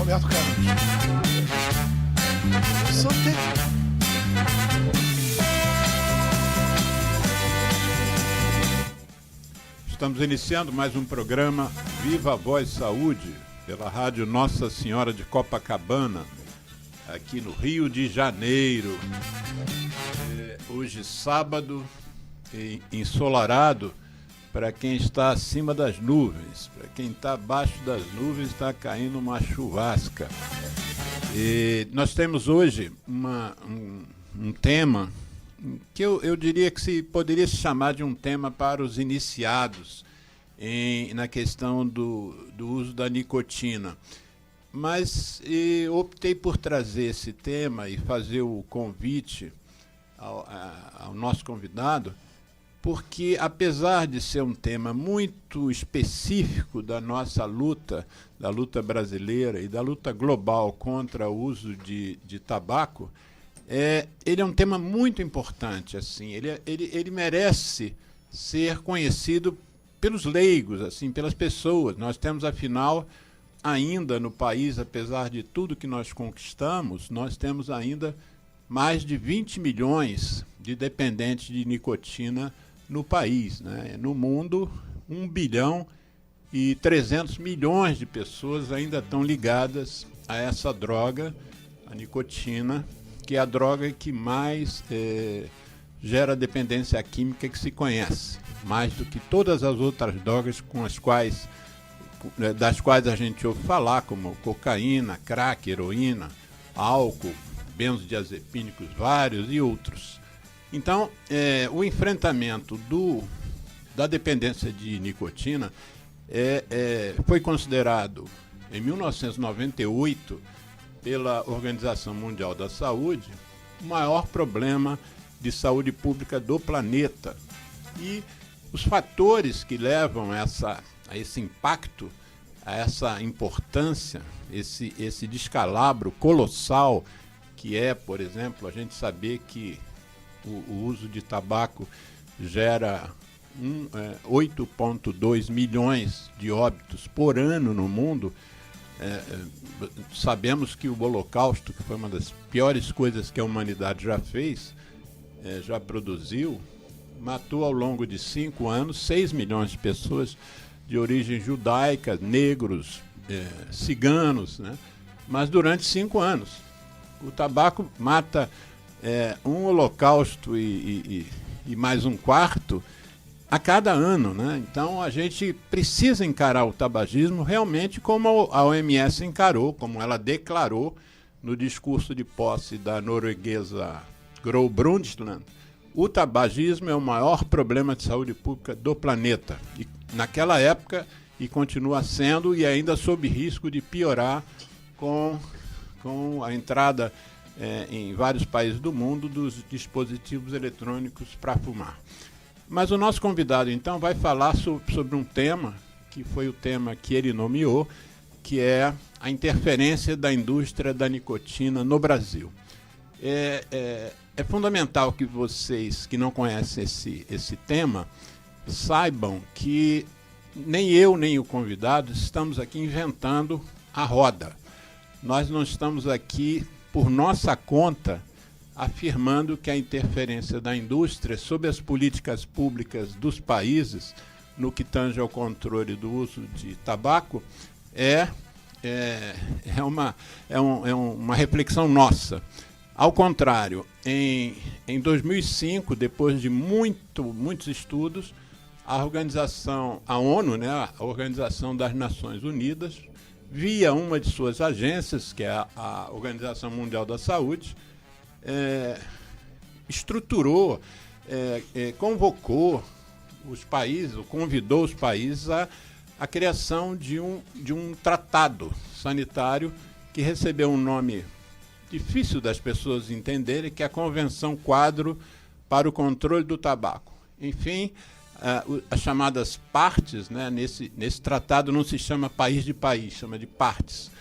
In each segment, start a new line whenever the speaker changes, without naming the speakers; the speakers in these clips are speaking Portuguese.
Roberto Carlos.
Estamos iniciando mais um programa Viva a Voz Saúde, pela rádio Nossa Senhora de Copacabana, aqui no Rio de Janeiro. Hoje, sábado, ensolarado para quem está acima das nuvens. Para quem está abaixo das nuvens, está caindo uma chuvasca. E nós temos hoje um tema que eu diria que poderia se chamar de um tema para os iniciados na questão do uso da nicotina. Mas optei por trazer esse tema e fazer o convite ao nosso convidado, porque, apesar de ser um tema muito específico da nossa luta, da luta brasileira e da luta global contra o uso de tabaco, ele é um tema muito importante. Assim, ele merece ser conhecido pelos leigos, assim, pelas pessoas. Nós temos, afinal, ainda no país, apesar de tudo que nós conquistamos, nós temos ainda mais de 20 milhões de dependentes de nicotina no país, né? No mundo, 1 bilhão e 300 milhões de pessoas ainda estão ligadas a essa droga, a nicotina, que é a droga que mais gera dependência química que se conhece, mais do que todas as outras drogas das quais a gente ouve falar, como cocaína, crack, heroína, álcool, benzodiazepínicos vários e outros. Então, o enfrentamento da dependência de nicotina foi considerado, em 1998, pela Organização Mundial da Saúde, o maior problema de saúde pública do planeta. E os fatores que levam a esse impacto, a essa importância, esse descalabro colossal, que por exemplo, a gente saber que o uso de tabaco gera 8,2 milhões de óbitos por ano no mundo. Sabemos que o Holocausto, que foi uma das piores coisas que a humanidade já fez, já produziu, matou ao longo de 5 anos 6 milhões de pessoas de origem judaica, negros, ciganos, né? Mas durante 5 anos. O tabaco mata um holocausto e mais um quarto a cada ano, né? Então a gente precisa encarar o tabagismo realmente como a OMS encarou, como ela declarou no discurso de posse da norueguesa Gro Brundtland. O tabagismo é o maior problema de saúde pública do planeta. E naquela época, e continua sendo, e ainda sob risco de piorar com a entrada em vários países do mundo dos dispositivos eletrônicos para fumar. Mas o nosso convidado, então, vai falar sobre um tema, que foi o tema que ele nomeou, que é a interferência da indústria da nicotina no Brasil. É fundamental que vocês que não conhecem esse tema saibam que nem eu nem o convidado estamos aqui inventando a roda. Nós não estamos aqui, por nossa conta, afirmando que a interferência da indústria sobre as políticas públicas dos países no que tange ao controle do uso de tabaco é uma reflexão nossa. Ao contrário, em 2005, depois de muitos estudos, a ONU, né, a Organização das Nações Unidas, via uma de suas agências, que é a Organização Mundial da Saúde, estruturou, convocou os países, convidou os países à criação de um tratado sanitário que recebeu um nome difícil das pessoas entenderem, que é a Convenção Quadro para o Controle do Tabaco. Enfim, as chamadas partes, né, nesse tratado não se chama país de país, chama de partes.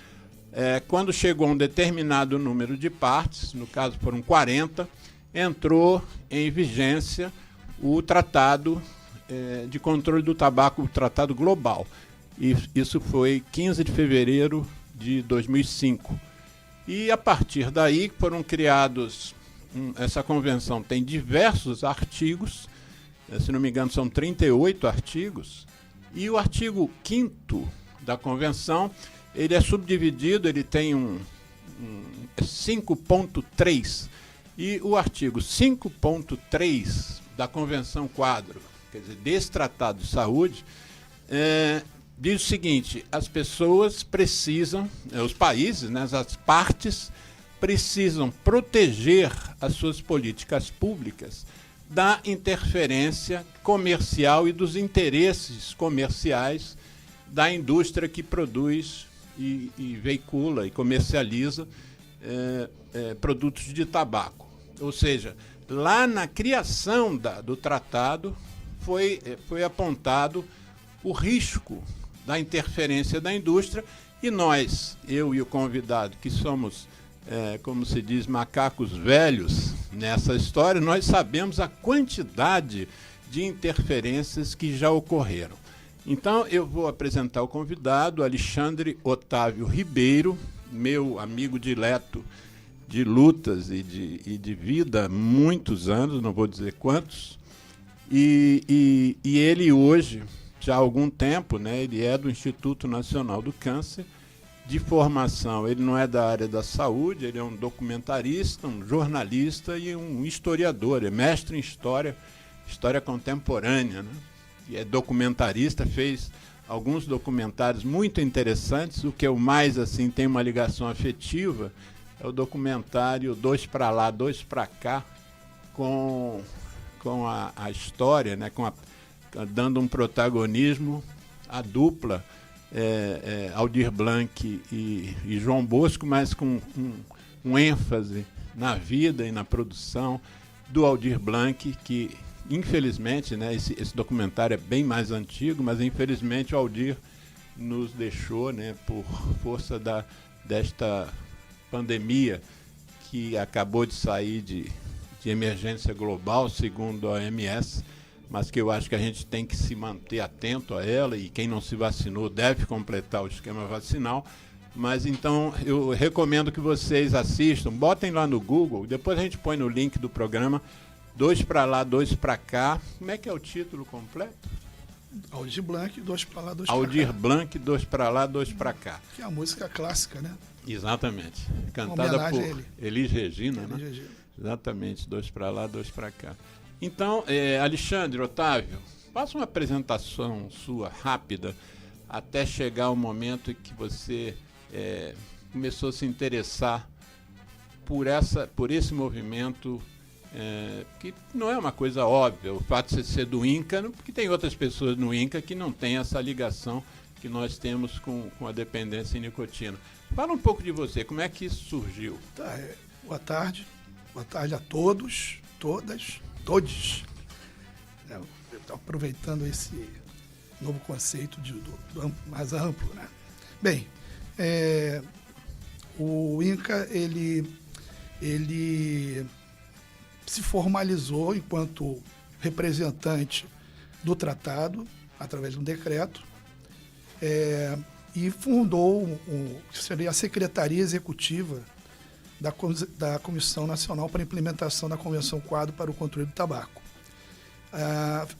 Quando chegou a um determinado número de partes, no caso foram 40, entrou em vigência o Tratado de Controle do Tabaco, o Tratado Global. E isso foi 15 de fevereiro de 2005. E a partir daí foram criados, essa convenção tem diversos artigos, se não me engano são 38 artigos, e o artigo 5º da convenção, ele é subdividido, ele tem um 5.3, e o artigo 5.3 da Convenção Quadro, quer dizer, desse Tratado de Saúde, diz o seguinte: as pessoas precisam, os países, né, as partes, precisam proteger as suas políticas públicas da interferência comercial e dos interesses comerciais da indústria que produz e veicula e comercializa produtos de tabaco. Ou seja, lá na criação do tratado foi apontado o risco da interferência da indústria, e nós, eu e o convidado, que somos, como se diz, macacos velhos nessa história, nós sabemos a quantidade de interferências que já ocorreram. Então, eu vou apresentar o convidado, Alexandre Otávio Ribeiro, meu amigo dileto de lutas e de vida há muitos anos, não vou dizer quantos, e ele hoje, já há algum tempo, né, ele é do Instituto Nacional do Câncer, de formação, ele não é da área da saúde, ele é um documentarista, um jornalista e um historiador, é mestre em história contemporânea, né? E é documentarista, fez alguns documentários muito interessantes. O que eu mais assim tem uma ligação afetiva é o documentário Dois para Lá, Dois para Cá, com a história, né, dando um protagonismo à dupla Aldir Blanc e João Bosco, mas com um ênfase na vida e na produção do Aldir Blanc, que infelizmente, né, esse documentário é bem mais antigo, mas infelizmente o Aldir nos deixou, né, por força desta pandemia que acabou de sair de emergência global, segundo a OMS, mas que eu acho que a gente tem que se manter atento a ela, e quem não se vacinou deve completar o esquema vacinal. Mas então eu recomendo que vocês assistam, botem lá no Google, depois a gente põe no link do programa, Dois para Lá, Dois para Cá. Como é que é o título completo?
Aldir Blanc, Dois para Lá, Dois para Cá.
Aldir Blanc, Dois para Lá, Dois para Cá.
Que é a música clássica, né?
Exatamente. Cantada por Elis Regina, né?
Regina.
Exatamente, Dois para Lá, Dois para Cá. Então, Alexandre Otávio, faça uma apresentação sua rápida até chegar o momento em que você começou a se interessar por esse movimento, que não é uma coisa óbvia, o fato de você ser do INCA, porque tem outras pessoas no INCA que não têm essa ligação que nós temos com a dependência em nicotina. Fala um pouco de você, como é que isso surgiu?
Tá, boa tarde a todos, todas, todes. Aproveitando esse novo conceito do mais amplo, né? Bem, o INCA, ele se formalizou enquanto representante do tratado, através de um decreto, e fundou que seria a Secretaria Executiva da Comissão Nacional para a Implementação da Convenção Quadro para o Controle do Tabaco.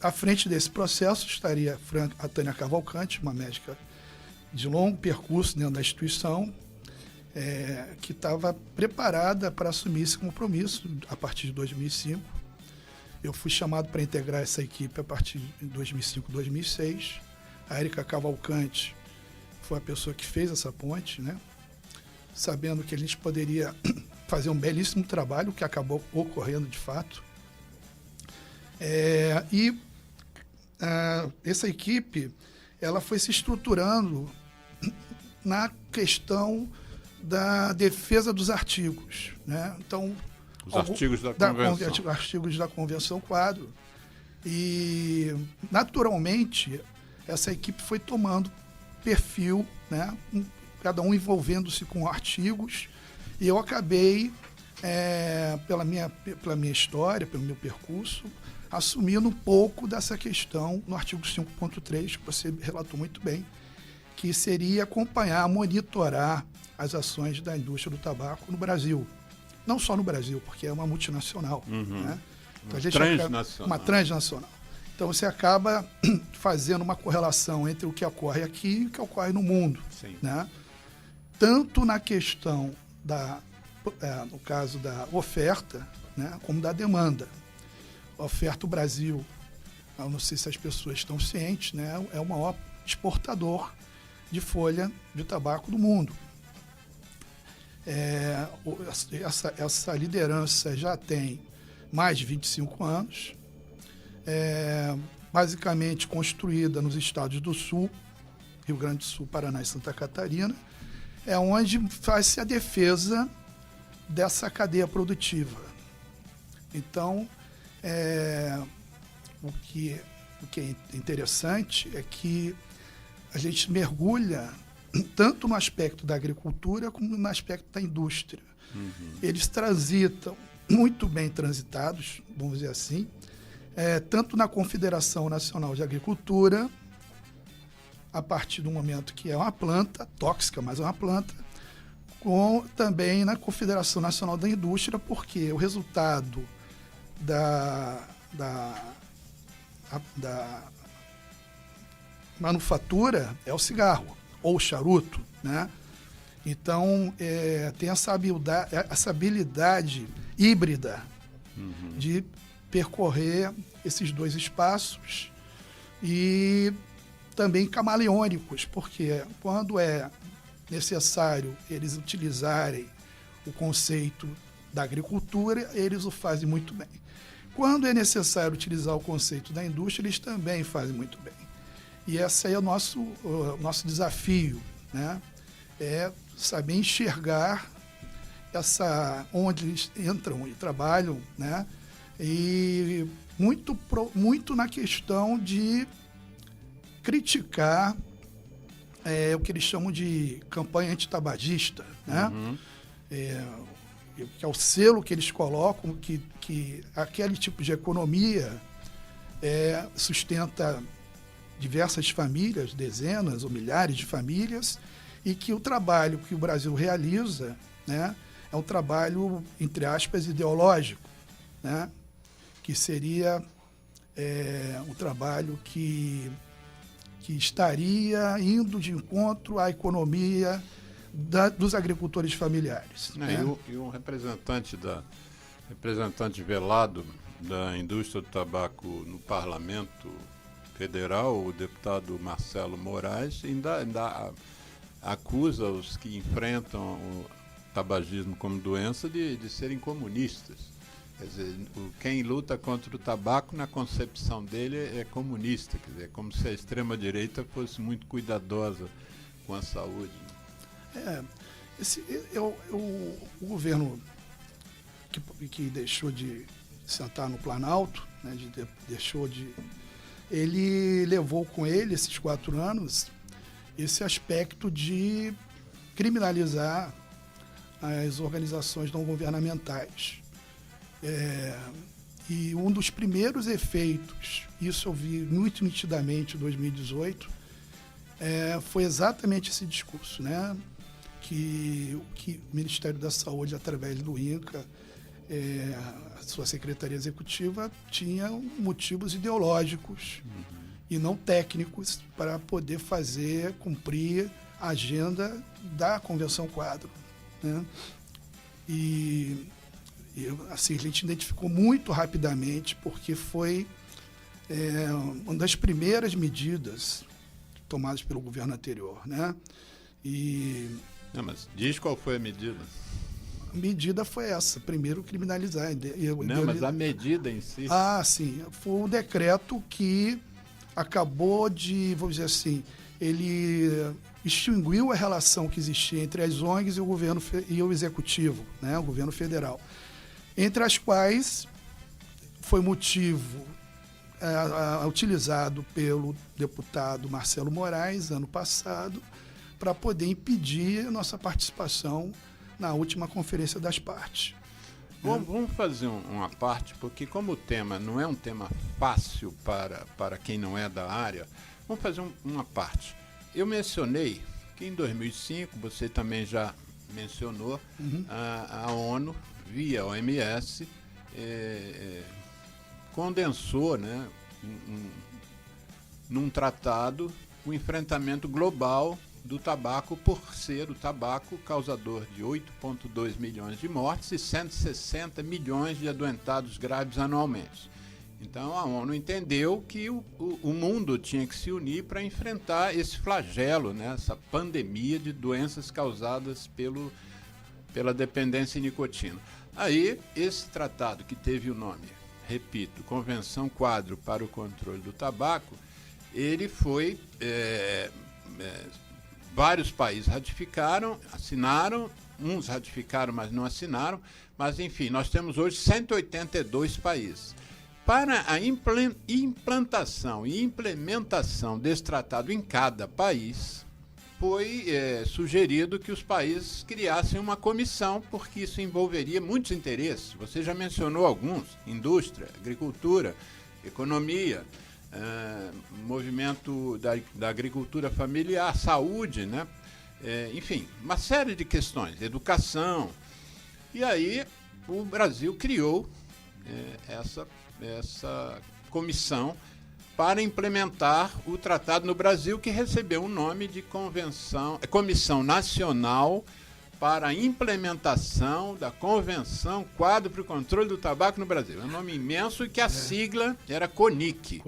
À frente desse processo estaria a Tânia Cavalcante, uma médica de longo percurso dentro da instituição, que estava preparada para assumir esse compromisso a partir de 2005. Eu fui chamado para integrar essa equipe a partir de 2005, 2006. A Érica Cavalcante foi a pessoa que fez essa ponte, né? Sabendo que a gente poderia fazer um belíssimo trabalho, que acabou ocorrendo de fato. Essa equipe, ela foi se estruturando na questão da defesa dos artigos, né? Então,
os artigos da Convenção.
Artigos da Convenção Quadro. E, naturalmente, essa equipe foi tomando perfil, né? Cada um envolvendo-se com artigos, e eu acabei, pela minha história, pelo meu percurso, assumindo um pouco dessa questão no artigo 5.3, que você relatou muito bem, que seria acompanhar, monitorar as ações da indústria do tabaco no Brasil. Não só no Brasil, porque é uma multinacional. Né? Então, uma transnacional. Então, você acaba fazendo uma correlação entre o que ocorre aqui e o que ocorre no mundo. Né? Tanto na questão no caso da oferta, né, como da demanda. A oferta, o Brasil, eu não sei se as pessoas estão cientes, né, é o maior exportador de folha de tabaco do mundo. Essa liderança já tem mais de 25 anos, basicamente construída nos estados do Sul, Rio Grande do Sul, Paraná e Santa Catarina, é onde faz-se a defesa dessa cadeia produtiva. Então, o que é interessante é que a gente mergulha tanto no aspecto da agricultura como no aspecto da indústria. Eles transitam, muito bem transitados, vamos dizer assim, tanto na Confederação Nacional de Agricultura, a partir do momento que é uma planta tóxica, mas é uma planta, também na Confederação Nacional da Indústria, porque o resultado da manufatura é o cigarro ou o charuto, né? Então, tem essa habilidade híbrida de percorrer esses dois espaços e também camaleônicos, porque quando é necessário eles utilizarem o conceito da agricultura, eles o fazem muito bem. Quando é necessário utilizar o conceito da indústria, eles também fazem muito bem. E esse é o nosso desafio, né? É saber enxergar onde eles entram e trabalham, né? E muito na questão de criticar o que eles chamam de campanha antitabagista, né? Que é o selo que eles colocam, que aquele tipo de economia sustenta diversas famílias, dezenas ou milhares de famílias, e que o trabalho que o Brasil realiza, né, é um trabalho, entre aspas, ideológico, né, que seria um trabalho que estaria indo de encontro à economia dos agricultores familiares.
Né? E um representante velado da indústria do tabaco no Parlamento Federal, o deputado Marcelo Moraes, ainda acusa os que enfrentam o tabagismo como doença de serem comunistas. Quer dizer, quem luta contra o tabaco, na concepção dele, é comunista. Quer dizer, é como se a extrema-direita fosse muito cuidadosa com a saúde.
O governo que deixou de sentar no Planalto, né, ele levou com ele, esses 4 anos, esse aspecto de criminalizar as organizações não governamentais. E um dos primeiros efeitos, isso eu vi muito nitidamente em 2018, foi exatamente esse discurso, né? Que o Ministério da Saúde, através do INCA, a sua Secretaria Executiva, tinha motivos ideológicos e não técnicos para poder cumprir a agenda da Convenção Quadro, né? E assim, a gente identificou muito rapidamente, porque foi uma das primeiras medidas tomadas pelo governo anterior, né?
Não, mas diz qual foi a medida.
A medida foi essa, primeiro criminalizar.
Mas a medida em si...
Sim, foi um decreto que acabou de, vamos dizer assim, ele extinguiu a relação que existia entre as ONGs e o governo e o executivo, né, o governo federal, entre as quais foi motivo utilizado pelo deputado Marcelo Moraes, ano passado, para poder impedir a nossa participação na última Conferência das Partes.
Vamos fazer uma parte, porque como o tema não é um tema fácil para quem não é da área, vamos fazer uma parte. Eu mencionei que em 2005, você também já mencionou, a ONU, via OMS, condensou, né, num tratado o enfrentamento global do tabaco, por ser o tabaco causador de 8,2 milhões de mortes e 160 milhões de adoentados graves anualmente. Então a ONU entendeu que o mundo tinha que se unir para enfrentar esse flagelo, né, essa pandemia de doenças causadas pela dependência em nicotina. Aí esse tratado, que teve o nome, repito, Convenção Quadro para o Controle do Tabaco, ele foi... vários países ratificaram, assinaram, uns ratificaram, mas não assinaram, mas enfim, nós temos hoje 182 países. Para a implantação e implementação desse tratado em cada país, foi sugerido que os países criassem uma comissão, porque isso envolveria muitos interesses. Você já mencionou alguns: indústria, agricultura, economia, movimento da agricultura familiar, saúde, né? Enfim, uma série de questões, educação. E aí o Brasil criou essa comissão para implementar o tratado no Brasil, que recebeu o nome de Comissão Nacional para a Implementação da Convenção Quadro para o Controle do Tabaco no Brasil. É um nome imenso, e que a sigla era CONIC.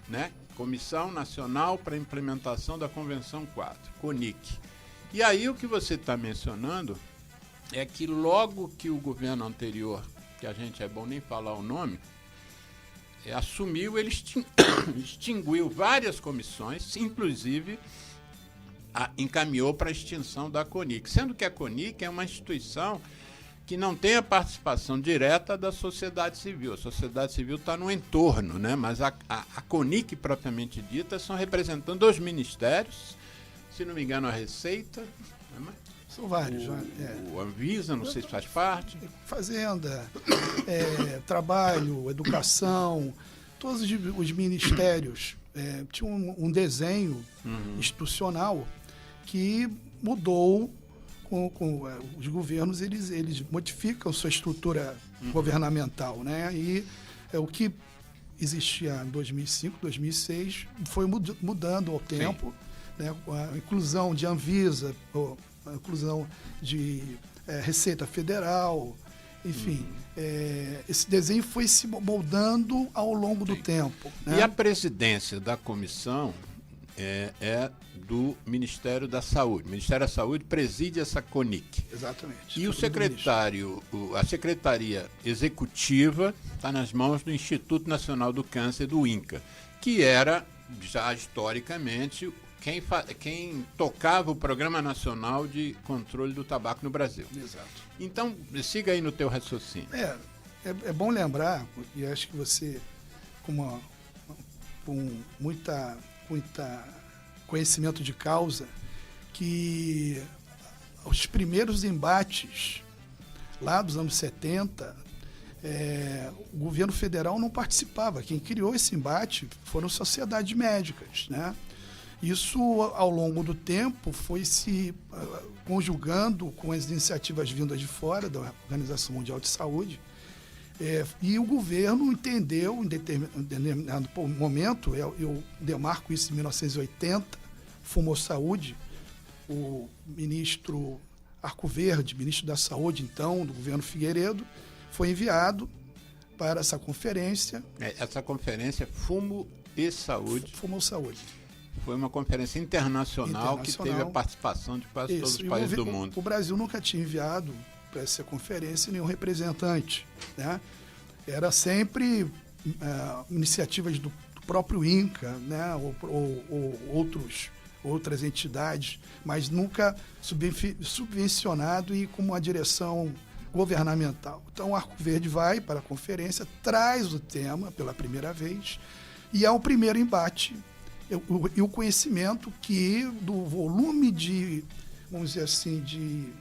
Né? Comissão Nacional para a Implementação da Convenção Quadro, CONIC. E aí o que você está mencionando é que logo que o governo anterior, que a gente é bom nem falar o nome, assumiu, ele extinguiu várias comissões, inclusive encaminhou para a extinção da CONIC, sendo que a CONIC é uma instituição que não tem a participação direta da sociedade civil. A sociedade civil está no entorno, né? Mas a CONIC, propriamente dita, são representantes dos ministérios, se não me engano, a Receita,
são vários.
O Anvisa, não sei se faz parte.
Fazenda, Trabalho, Educação, todos os ministérios tinham um desenho institucional que mudou com os governos. Eles modificam sua estrutura governamental, né? E o que existia em 2005, 2006 foi mudando ao tempo, né? Com a inclusão de Anvisa, a inclusão de Receita Federal, enfim, esse desenho foi se moldando ao longo do tempo, né?
E a presidência da comissão é do Ministério da Saúde. O Ministério da Saúde preside essa CONIC.
Exatamente.
E o secretário, a Secretaria Executiva está nas mãos do Instituto Nacional do Câncer, do INCA, que era, já historicamente, quem tocava o Programa Nacional de Controle do Tabaco no Brasil.
Exato.
Então, siga aí no teu raciocínio.
É bom lembrar, e acho que você, com muita conhecimento de causa, que os primeiros embates, lá dos anos 70, o governo federal não participava. Quem criou esse embate foram sociedades médicas, né? Isso, ao longo do tempo, foi se conjugando com as iniciativas vindas de fora da Organização Mundial de Saúde, e o governo entendeu, em determinado momento, eu demarco isso em 1980, Fumou Saúde, o ministro Arcoverde, ministro da Saúde, então, do governo Figueiredo, foi enviado para essa conferência.
Essa conferência, Fumo e Saúde.
Fumou Saúde.
Foi uma conferência internacional que teve a participação de quase todos os países do mundo.
O Brasil nunca tinha enviado para essa conferência nenhum representante, né? Era sempre iniciativas do próprio INCA, né? ou outras entidades, mas nunca subvencionado e com uma direção governamental. Então, o Arcoverde vai para a conferência, traz o tema pela primeira vez, e é o primeiro embate e o conhecimento do volume de, vamos dizer assim, de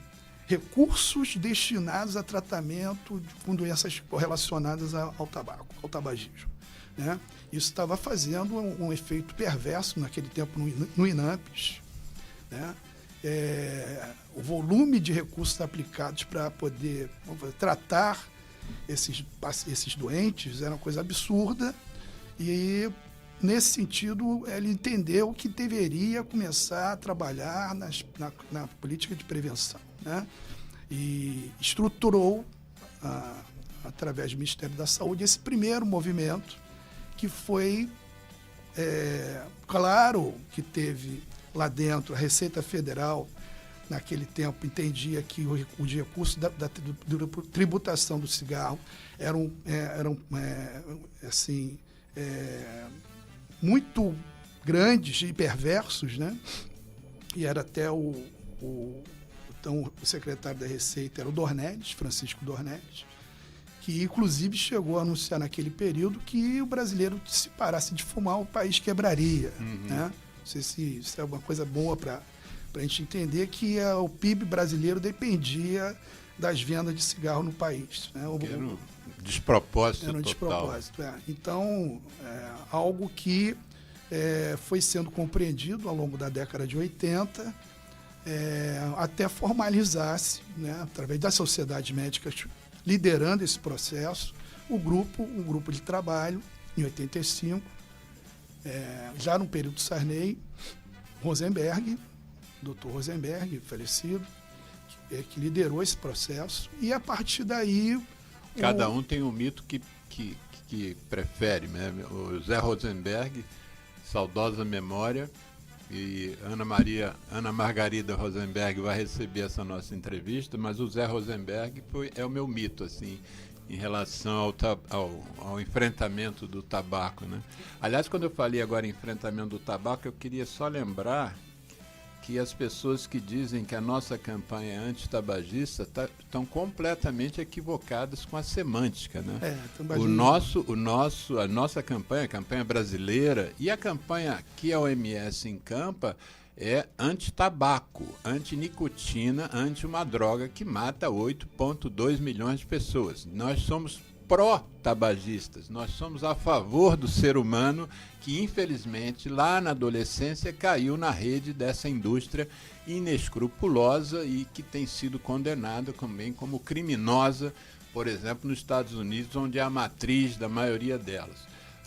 recursos destinados a tratamento com doenças relacionadas ao tabaco, ao tabagismo, né? Isso estava fazendo um efeito perverso naquele tempo no INAMPS, né? O volume de recursos aplicados para poder tratar esses doentes era uma coisa absurda, e nesse sentido ele entendeu que deveria começar a trabalhar na política de prevenção, né? E estruturou através do Ministério da Saúde esse primeiro movimento, que foi claro que teve lá dentro a Receita Federal. Naquele tempo, entendia que os recursos da tributação do cigarro eram muito grandes e perversos, né? E era até então, o secretário da Receita era o Dornelles, Francisco Dornelles, que inclusive chegou a anunciar naquele período que o brasileiro, se parasse de fumar, o país quebraria. Né? Não sei se isso é uma coisa boa para a gente entender que o PIB brasileiro dependia das vendas de cigarro no país. Né?
Era um despropósito
total. Despropósito, Então, algo que foi sendo compreendido ao longo da década de 80, até formalizar-se, né, através das sociedades médicas liderando esse processo, um grupo de trabalho, em 85, já no período Sarney, Rosenberg, Dr. Rosenberg, falecido, que liderou esse processo, e a partir daí...
Cada um tem um mito que prefere, né? O Zé Rosenberg, saudosa memória, e Ana Margarida Rosenberg vai receber essa nossa entrevista, mas o Zé Rosenberg é o meu mito, assim, em relação ao enfrentamento do tabaco, né? Aliás, quando eu falei agora em enfrentamento do tabaco, eu queria só lembrar que as pessoas que dizem que a nossa campanha é antitabagista estão completamente equivocadas com a semântica, né? A nossa campanha, a campanha brasileira, e a campanha que a OMS encampa é anti-tabaco, anti-nicotina, anti uma droga que mata 8,2 milhões de pessoas. Nós somos pró-tabagistas, nós somos a favor do ser humano que, infelizmente, lá na adolescência caiu na rede dessa indústria inescrupulosa e que tem sido condenada também como criminosa, por exemplo, nos Estados Unidos, onde é a matriz da maioria delas.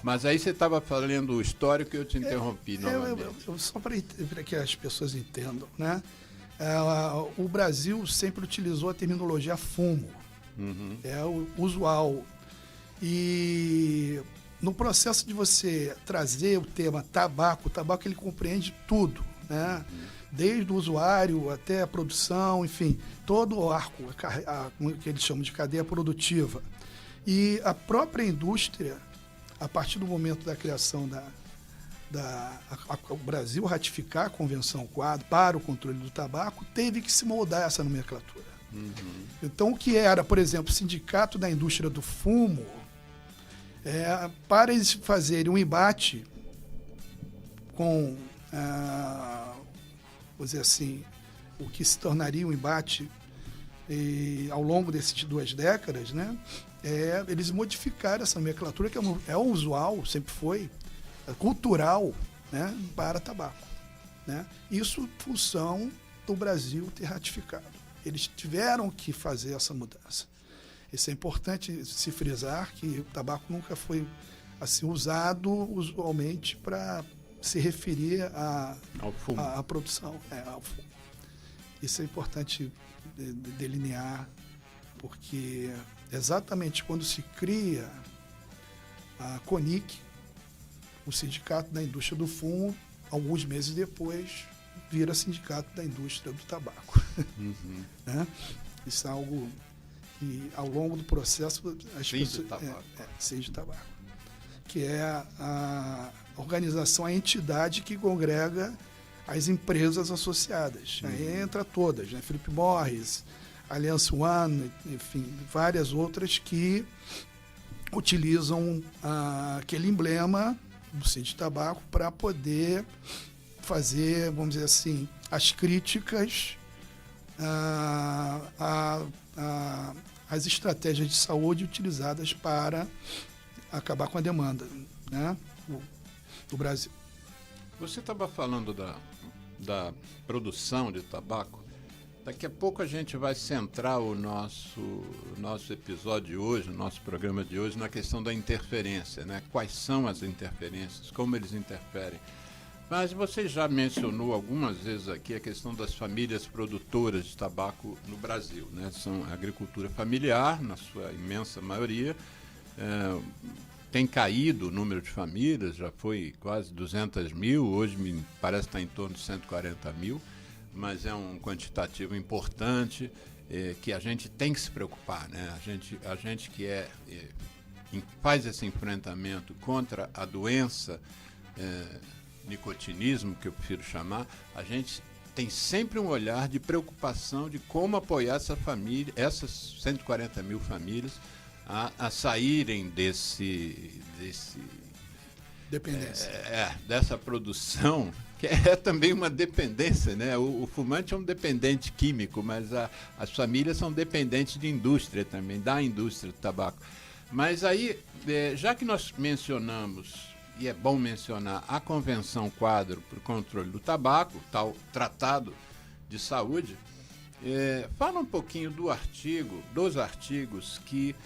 Mas aí você estava falando o histórico e eu te interrompi novamente.
Só para que as pessoas entendam, né? O Brasil sempre utilizou a terminologia fumo. É o usual. E no processo de você trazer o tema tabaco, o tabaco ele compreende tudo, né? Desde o usuário até a produção, enfim, todo o arco, que eles chamam de cadeia produtiva. E a própria indústria, a partir do momento da criação o Brasil ratificar a Convenção Quadro para o controle do tabaco, teve que se moldar essa nomenclatura. Então, o que era, por exemplo, o Sindicato da Indústria do Fumo, para eles fazerem um embate com, vou dizer assim, o que se tornaria um embate ao longo dessas 2 décadas, né? Eles modificaram essa nomenclatura, que é o usual, sempre foi, cultural, né, para tabaco. Né? Isso função do Brasil ter ratificado. Eles tiveram que fazer essa mudança. Isso é importante se frisar, que o tabaco nunca foi assim, usado usualmente para se referir à produção, ao fumo. Isso é importante delinear, porque exatamente quando se cria a CONIC, o Sindicato da Indústria do Fumo, alguns meses depois, vira Sindicato da Indústria do Tabaco. Né? Isso é algo que, ao longo do processo, as pessoas... Sim, tabaco. Que é a organização, a entidade que congrega as empresas associadas. Aí entra todas, né? Philip Morris, Alliance One, enfim, várias outras que utilizam aquele emblema do Sindicato de Tabaco para poder fazer, vamos dizer assim, as críticas às estratégias de saúde utilizadas para acabar com a demanda, né, do Brasil.
Você estava falando da produção de tabaco, daqui a pouco a gente vai centrar o nosso episódio de hoje, o nosso programa de hoje, na questão da interferência, né? Quais são as interferências, como eles interferem. Mas você já mencionou algumas vezes aqui a questão das famílias produtoras de tabaco no Brasil, né? São agricultura familiar, na sua imensa maioria. Tem caído o número de famílias, já foi quase 200 mil, hoje me parece estar em torno de 140 mil. Mas é um quantitativo importante que a gente tem que se preocupar, né? A gente que faz esse enfrentamento contra a doença, nicotinismo, que eu prefiro chamar, a gente tem sempre um olhar de preocupação de como apoiar essas 140 mil famílias a saírem
Dependência.
Dessa produção, que é também uma dependência, né? O fumante é um dependente químico, mas as famílias são dependentes de indústria também, da indústria do tabaco. Mas aí, já que nós mencionamos, e é bom mencionar, a Convenção Quadro para o Controle do Tabaco, tal Tratado de Saúde, fala um pouquinho dos artigos que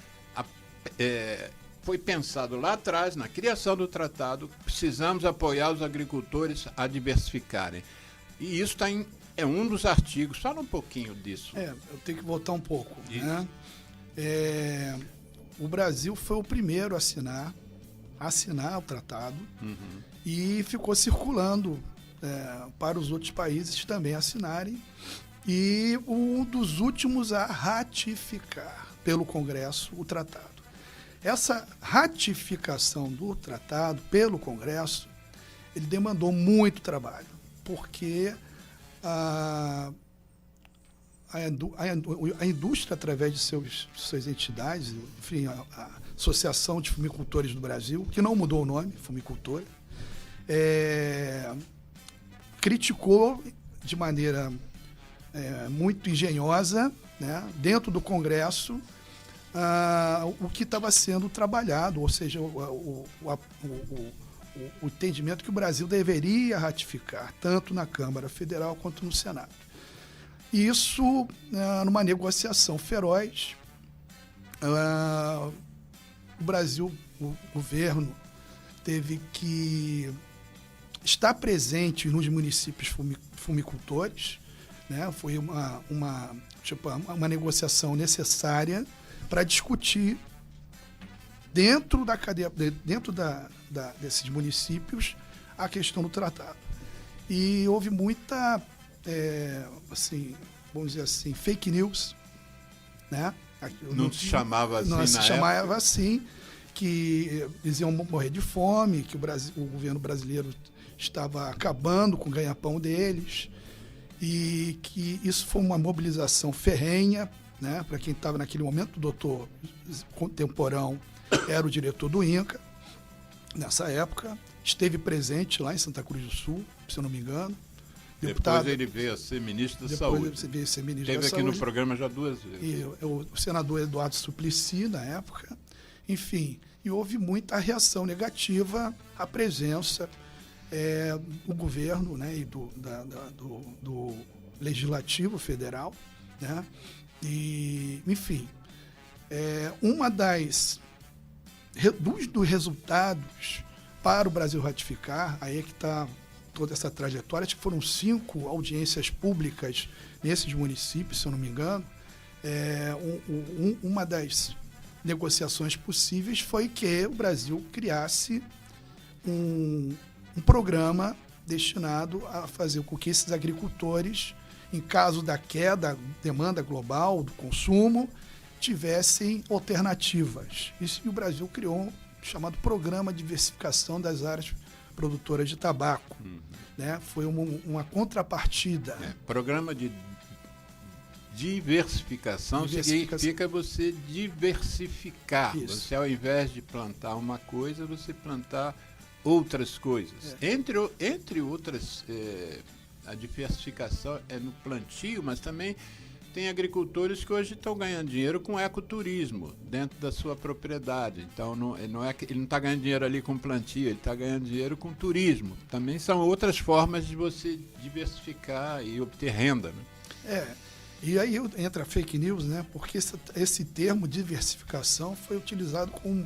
foi pensado lá atrás, na criação do tratado, precisamos apoiar os agricultores a diversificarem. E isso é um dos artigos. Fala um pouquinho disso.
Eu tenho que voltar um pouco. Né? O Brasil foi o primeiro a assinar o tratado, e ficou circulando para os outros países também assinarem, e um dos últimos a ratificar pelo Congresso o tratado. Essa ratificação do tratado pelo Congresso, ele demandou muito trabalho, porque a indústria, através de suas entidades, enfim, a Associação de Fumicultores do Brasil, que não mudou o nome, Fumicultora, criticou de maneira muito engenhosa, né, dentro do Congresso, o que estava sendo trabalhado, ou seja, o entendimento que o Brasil deveria ratificar, tanto na Câmara Federal quanto no Senado. Isso, numa negociação feroz, o Brasil, o governo, teve que estar presente nos municípios fumicultores, né? Foi uma negociação necessária para discutir dentro da cadeia, dentro desses municípios, a questão do tratado. E houve muita, vamos dizer assim, fake news, né?
Não se chamava assim,
não se chamava assim, que eles iam morrer de fome, que o governo brasileiro estava acabando com o ganha-pão deles, e que isso foi uma mobilização ferrenha, né? Para quem estava naquele momento, o doutor Temporão era o diretor do INCA, nessa época, esteve presente lá em Santa Cruz do Sul, se eu não me engano.
Depois ele veio a ser ministro da Saúde.
Depois ele veio a ser ministro da
Saúde. Esteve aqui no programa já 2 vezes.
E o senador Eduardo Suplicy, na época. Enfim, e houve muita reação negativa à presença do governo, né, e do Legislativo Federal, né? E, enfim, dos resultados para o Brasil ratificar, aí é que está toda essa trajetória, acho que foram 5 audiências públicas nesses municípios, se eu não me engano. Uma das negociações possíveis foi que o Brasil criasse um programa destinado a fazer com que esses agricultores, em caso da queda da demanda global do consumo, tivessem alternativas. Isso, e o Brasil criou um chamado Programa de Diversificação das Áreas Produtoras de Tabaco. Né? Foi uma contrapartida.
Programa de diversificação significa você diversificar. Isso. Você, ao invés de plantar uma coisa, você plantar outras coisas. Entre outras, a diversificação é no plantio, mas também tem agricultores que hoje estão ganhando dinheiro com ecoturismo dentro da sua propriedade. Então, não é que ele não está ganhando dinheiro ali com plantio, ele está ganhando dinheiro com turismo. Também são outras formas de você diversificar e obter renda, né?
E aí entra a fake news, né? Porque esse termo diversificação foi utilizado com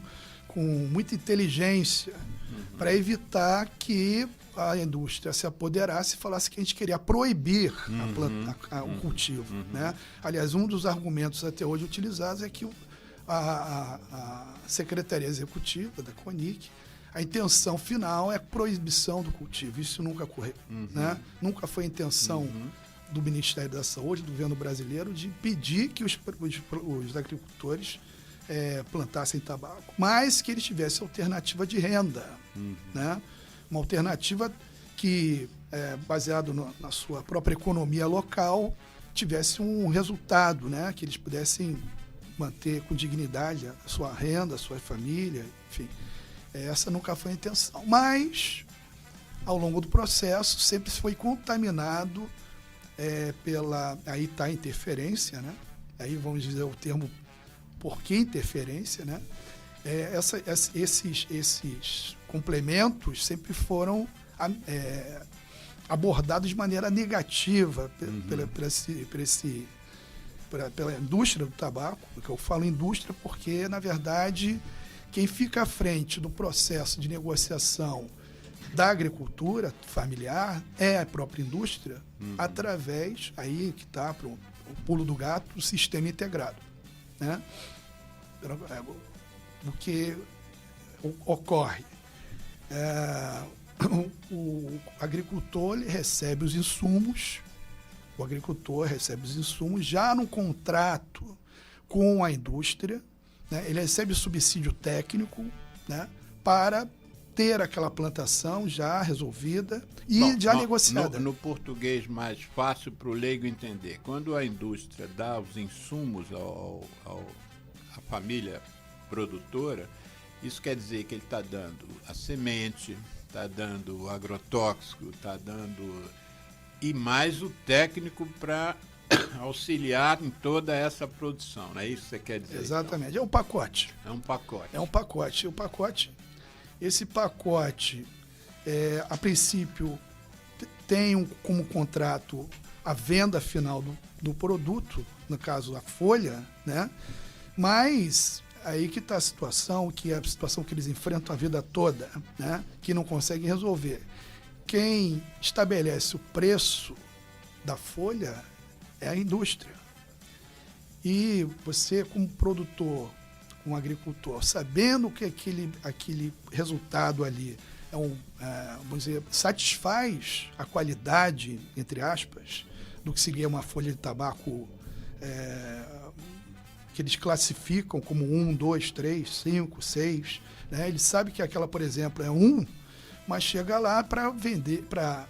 muita inteligência para evitar que a indústria se apoderasse e falasse que a gente queria proibir o cultivo. Né? Aliás, um dos argumentos até hoje utilizados é que a Secretaria Executiva da CONIC, a intenção final é a proibição do cultivo. Isso nunca ocorreu. Né? Nunca foi a intenção do Ministério da Saúde, do governo brasileiro, de pedir que os agricultores plantassem tabaco, mas que eles tivessem alternativa de renda. Né? Uma alternativa que, baseado na sua própria economia local, tivesse um resultado, né? Que eles pudessem manter com dignidade a sua renda, a sua família, enfim. Essa nunca foi a intenção. Mas, ao longo do processo, sempre foi contaminado aí está a interferência, né? Aí vamos dizer o termo por que interferência, né? Esses complementos sempre foram abordados de maneira negativa pela indústria do tabaco, porque eu falo indústria porque, na verdade, quem fica à frente do processo de negociação da agricultura familiar é a própria indústria, através, aí que está o pulo do gato, do sistema integrado. Né? O que ocorre? O agricultor ele recebe os insumos, já no contrato com a indústria, né? Ele recebe subsídio técnico, né? Para ter aquela plantação já resolvida e já negociada.
No português mais fácil para o leigo entender, quando a indústria dá os insumos à família produtora, isso quer dizer que ele está dando a semente, está dando o agrotóxico, está dando e mais o técnico para auxiliar em toda essa produção, não é isso que você quer dizer?
Exatamente,
então?
É um pacote. Esse pacote, a princípio, tem como contrato a venda final do produto, no caso a folha, né? Mas aí que está a situação, que é a situação que eles enfrentam a vida toda, né? Que não conseguem resolver. Quem estabelece o preço da folha é a indústria. E você, como produtor, como agricultor, sabendo que aquele resultado ali vamos dizer, satisfaz a qualidade, entre aspas, do que seria uma folha de tabaco que eles classificam como 1, 2, 3, 5, 6. Né? Ele sabe que aquela, por exemplo, é 1, mas chega lá para vender, para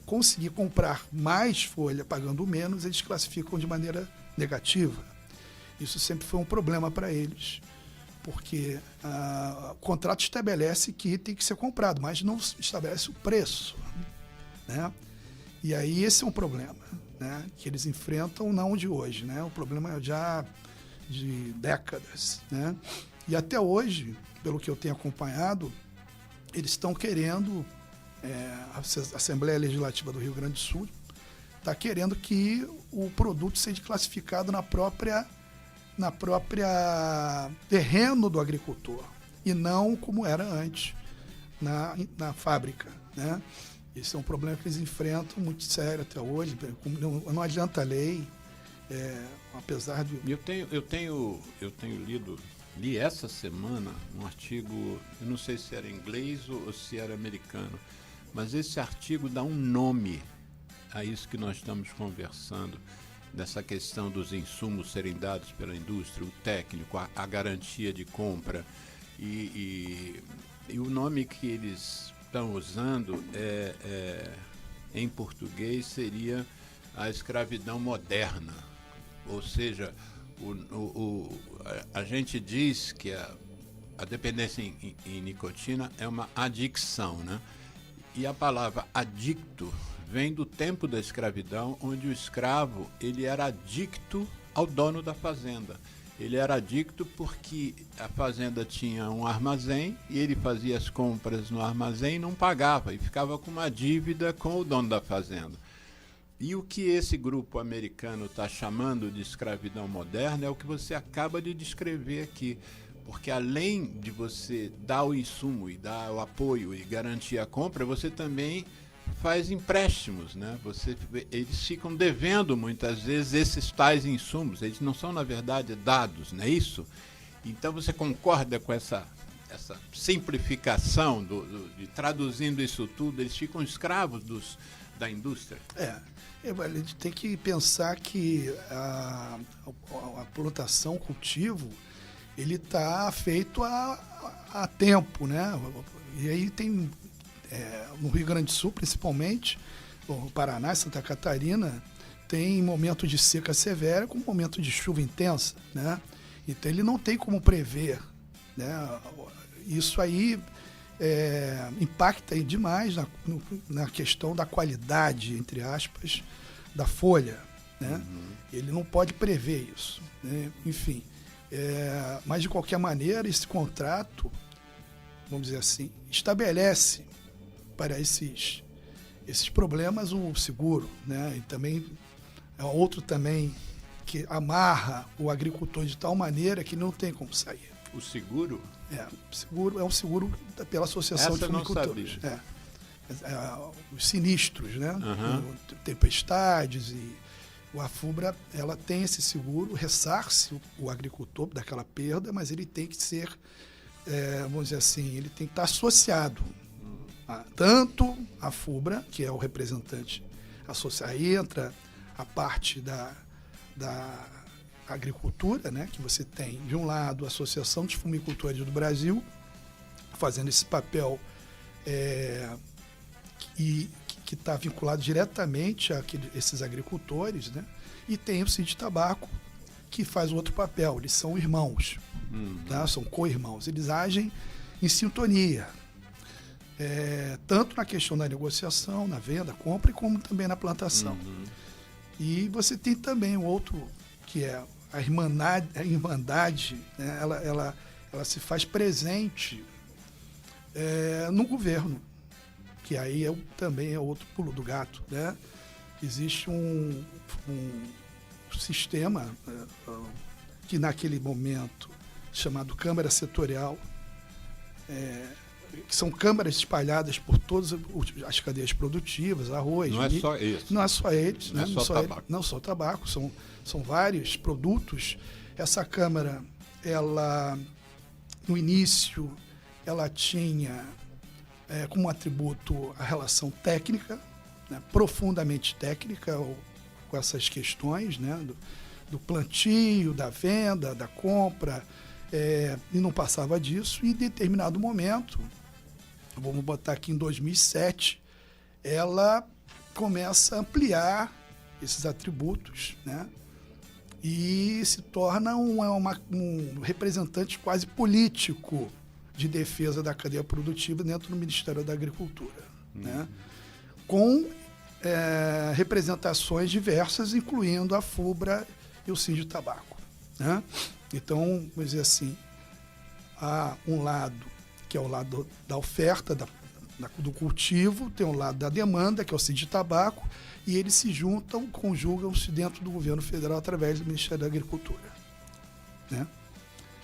conseguir comprar mais folha pagando menos, eles classificam de maneira negativa. Isso sempre foi um problema para eles, porque o contrato estabelece que tem que ser comprado, mas não estabelece o preço. Né? E aí esse é um problema, né? Que eles enfrentam não de hoje, né? O problema é já de décadas. Né? E até hoje, pelo que eu tenho acompanhado, eles estão querendo, a Assembleia Legislativa do Rio Grande do Sul está querendo que o produto seja classificado na própria terreno do agricultor e não como era antes na fábrica, né? Esse é um problema que eles enfrentam muito sério até hoje. Não adianta a lei, apesar de...
Eu tenho li essa semana um artigo, eu não sei se era inglês ou se era americano, mas esse artigo dá um nome a isso que nós estamos conversando, dessa questão dos insumos serem dados pela indústria, o técnico, a garantia de compra. E o nome que eles estão usando em português seria a escravidão moderna. Ou seja, a gente diz que a dependência em nicotina é uma adicção, né? E a palavra adicto vem do tempo da escravidão, onde o escravo ele era adicto ao dono da fazenda. Ele era adicto porque a fazenda tinha um armazém e ele fazia as compras no armazém e não pagava, e ficava com uma dívida com o dono da fazenda. E o que esse grupo americano está chamando de escravidão moderna é o que você acaba de descrever aqui. Porque além de você dar o insumo e dar o apoio e garantir a compra, você também faz empréstimos, né? Eles ficam devendo muitas vezes esses tais insumos, eles não são na verdade dados, não é isso? Então você concorda com essa simplificação de traduzindo isso tudo, eles ficam escravos da indústria?
A gente tem que pensar que a plantação, o cultivo, ele está feito há tempo, né? E aí tem no Rio Grande do Sul, principalmente, o Paraná e Santa Catarina, tem momento de seca severa com momento de chuva intensa, né? Então ele não tem como prever, né? Isso aí impacta demais na questão da qualidade, entre aspas, da folha, né? Uhum. Ele não pode prever isso, né? Enfim, mas de qualquer maneira esse contrato, vamos dizer assim, estabelece para esses problemas o seguro, né? E também é outro também que amarra o agricultor de tal maneira que não tem como sair.
O seguro?
É um seguro pela Associação de Fumicultores. Os sinistros, né?
Uhum.
Tempestades e a FUBRA, ela tem esse seguro, ressarce o agricultor daquela perda, mas ele tem que ser, vamos dizer assim, ele tem que estar associado tanto a FUBRA, que é o representante associado, aí entra a parte da agricultura, né, que você tem, de um lado, a Associação de Fumicultores do Brasil, fazendo esse papel que está vinculado diretamente a esses agricultores, né, e tem o Sinditabaco, que faz outro papel, eles são irmãos, tá? São co-irmãos, eles agem em sintonia, tanto na questão da negociação, na venda, compra, como também na plantação.
Uhum.
E você tem também o outro, que é a Irmandade, né? ela se faz presente no governo, que aí também é outro pulo do gato, né? Existe um sistema que naquele momento, chamado Câmara Setorial, que são câmaras espalhadas por todas as cadeias produtivas, arroz,
não é só isso.
Não é só eles,
não,
né?
é só tabaco.
Não só tabaco, são vários produtos. Essa câmara, ela no início, ela tinha como atributo a relação técnica, né? Profundamente técnica, com essas questões, né? Do plantio, da venda, da compra, e não passava disso. E em determinado momento, vamos botar aqui em 2007, ela começa a ampliar esses atributos, né? E se torna um representante quase político de defesa da cadeia produtiva dentro do Ministério da Agricultura, né? Com representações diversas, incluindo a FUBRA e o Sinditabaco, né? Então, vamos dizer assim, há um lado que é o lado da oferta, do cultivo, tem o lado da demanda, que é o Sinditabaco, e eles se juntam, conjugam-se dentro do governo federal através do Ministério da Agricultura, né?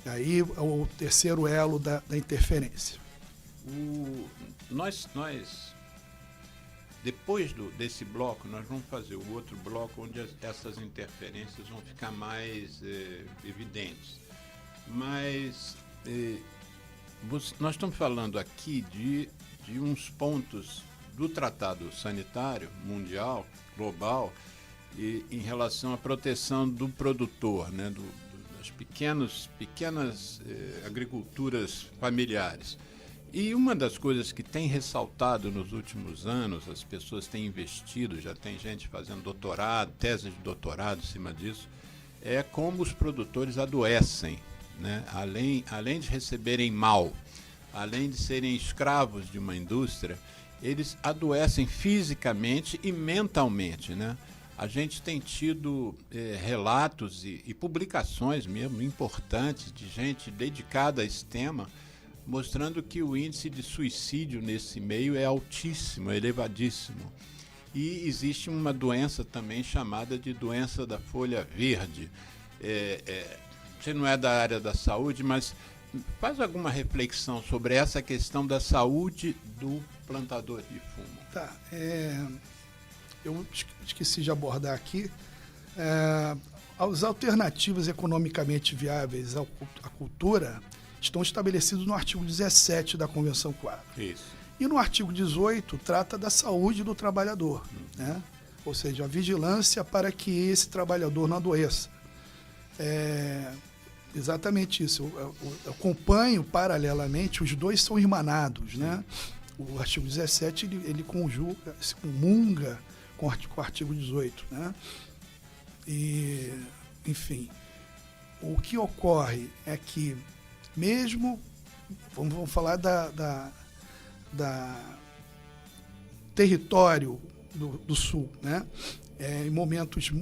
Aí é o terceiro elo da interferência.
Nós depois desse bloco, nós vamos fazer o outro bloco onde essas interferências vão ficar mais evidentes. Mas nós estamos falando aqui de uns pontos do Tratado Sanitário Mundial, global, em relação à proteção do produtor, né, das pequenas agriculturas familiares. E uma das coisas que tem ressaltado nos últimos anos, as pessoas têm investido, já tem gente fazendo doutorado, tese de doutorado em cima disso, é como os produtores adoecem, né? Além de receberem mal, além de serem escravos de uma indústria, eles adoecem fisicamente e mentalmente, né? A gente tem tido relatos e publicações mesmo importantes de gente dedicada a esse tema, mostrando que o índice de suicídio nesse meio é altíssimo, é elevadíssimo. E existe uma doença também chamada de doença da folha verde. Você não é da área da saúde, mas faz alguma reflexão sobre essa questão da saúde do plantador de fumo.
Tá, eu esqueci de abordar aqui. As alternativas economicamente viáveis à cultura estão estabelecidos no artigo 17 da Convenção Quadro.
Isso.
E no artigo 18 trata da saúde do trabalhador, né? Ou seja, a vigilância para que esse trabalhador não adoeça. Exatamente isso. Eu acompanho paralelamente, os dois são irmanados, né? O artigo 17 ele conjuga, se comunga com o artigo 18, né? E, enfim, o que ocorre é que mesmo, vamos falar da território do sul, né? Em momentos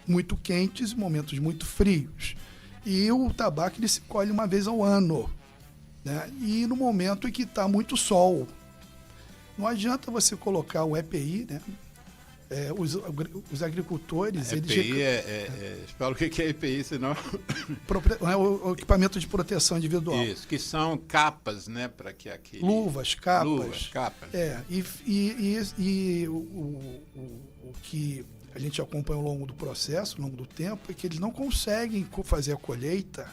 muito quentes e momentos muito frios. E o tabaco ele se colhe uma vez ao ano, né? E no momento em que está muito sol. Não adianta você colocar o EPI, né? Os agricultores...
EPI fala o que é EPI, senão...
o equipamento de proteção individual.
Isso, que são capas, né? Para que aquele...
Luvas, capas. O que a gente acompanha ao longo do processo, ao longo do tempo, é que eles não conseguem fazer a colheita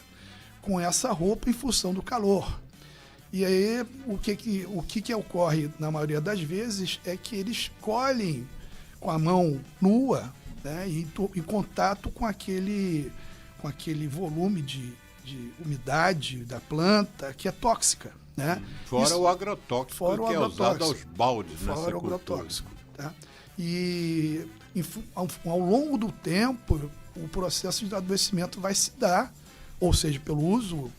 com essa roupa em função do calor. E aí, o que ocorre na maioria das vezes é que eles colhem com a mão nua, né, em contato com aquele volume de umidade da planta que é tóxica, né?
Fora o agrotóxico que é usado aos baldes.
Fora o agrotóxico. Tá? E ao longo do tempo, o processo de adoecimento vai se dar, ou seja, pelo uso,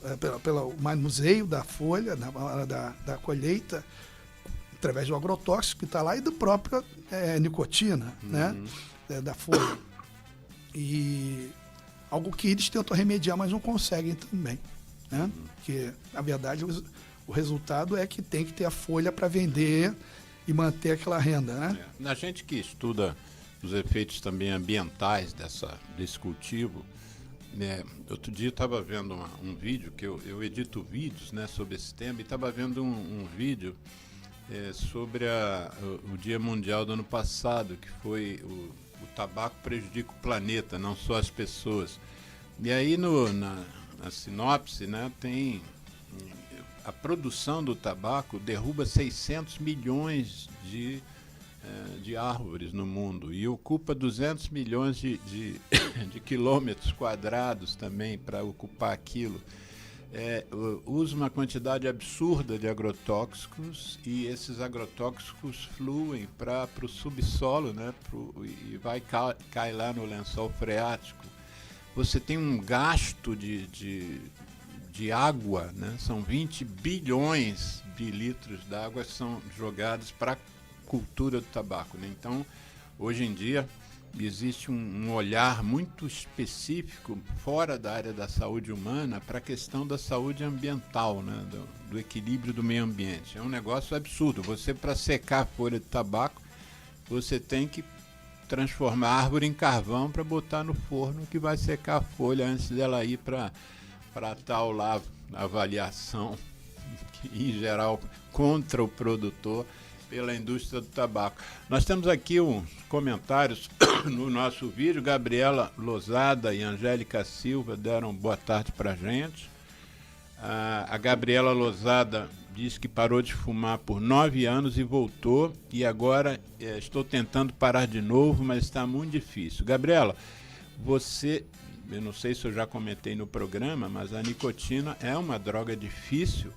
pelo manuseio da folha, na hora da colheita, através do agrotóxico que está lá e da própria nicotina, né? Da folha. E algo que eles tentam remediar, mas não conseguem também, né? Porque, na verdade, o resultado é que tem que ter a folha para vender e manter aquela renda, né?
A gente que estuda os efeitos também ambientais desse cultivo, né? Outro dia eu estava vendo um vídeo, que eu edito vídeos, né, sobre esse tema, e estava vendo um vídeo sobre o Dia Mundial do ano passado, que foi o tabaco prejudica o planeta, não só as pessoas. E aí na sinopse, né, tem a produção do tabaco derruba 600 milhões de árvores no mundo e ocupa 200 milhões de quilômetros quadrados também para ocupar aquilo. Usa uma quantidade absurda de agrotóxicos e esses agrotóxicos fluem para o subsolo, né, e cai lá no lençol freático. Você tem um gasto de água, né? São 20 bilhões de litros de água que são jogados para a cultura do tabaco, né? Então, hoje em dia, existe um olhar muito específico fora da área da saúde humana para a questão da saúde ambiental, né? Do equilíbrio do meio ambiente. É um negócio absurdo. Você, para secar a folha de tabaco, você tem que transformar a árvore em carvão para botar no forno que vai secar a folha antes dela ir para tal lá avaliação, que, em geral, contra o produtor, pela indústria do tabaco. Nós temos aqui uns comentários no nosso vídeo. Gabriela Lozada e Angélica Silva deram boa tarde para a gente. A Gabriela Lozada diz que parou de fumar por 9 anos e voltou, e agora estou tentando parar de novo, mas está muito difícil. Gabriela, eu não sei se eu já comentei no programa, mas a nicotina é uma droga difícil,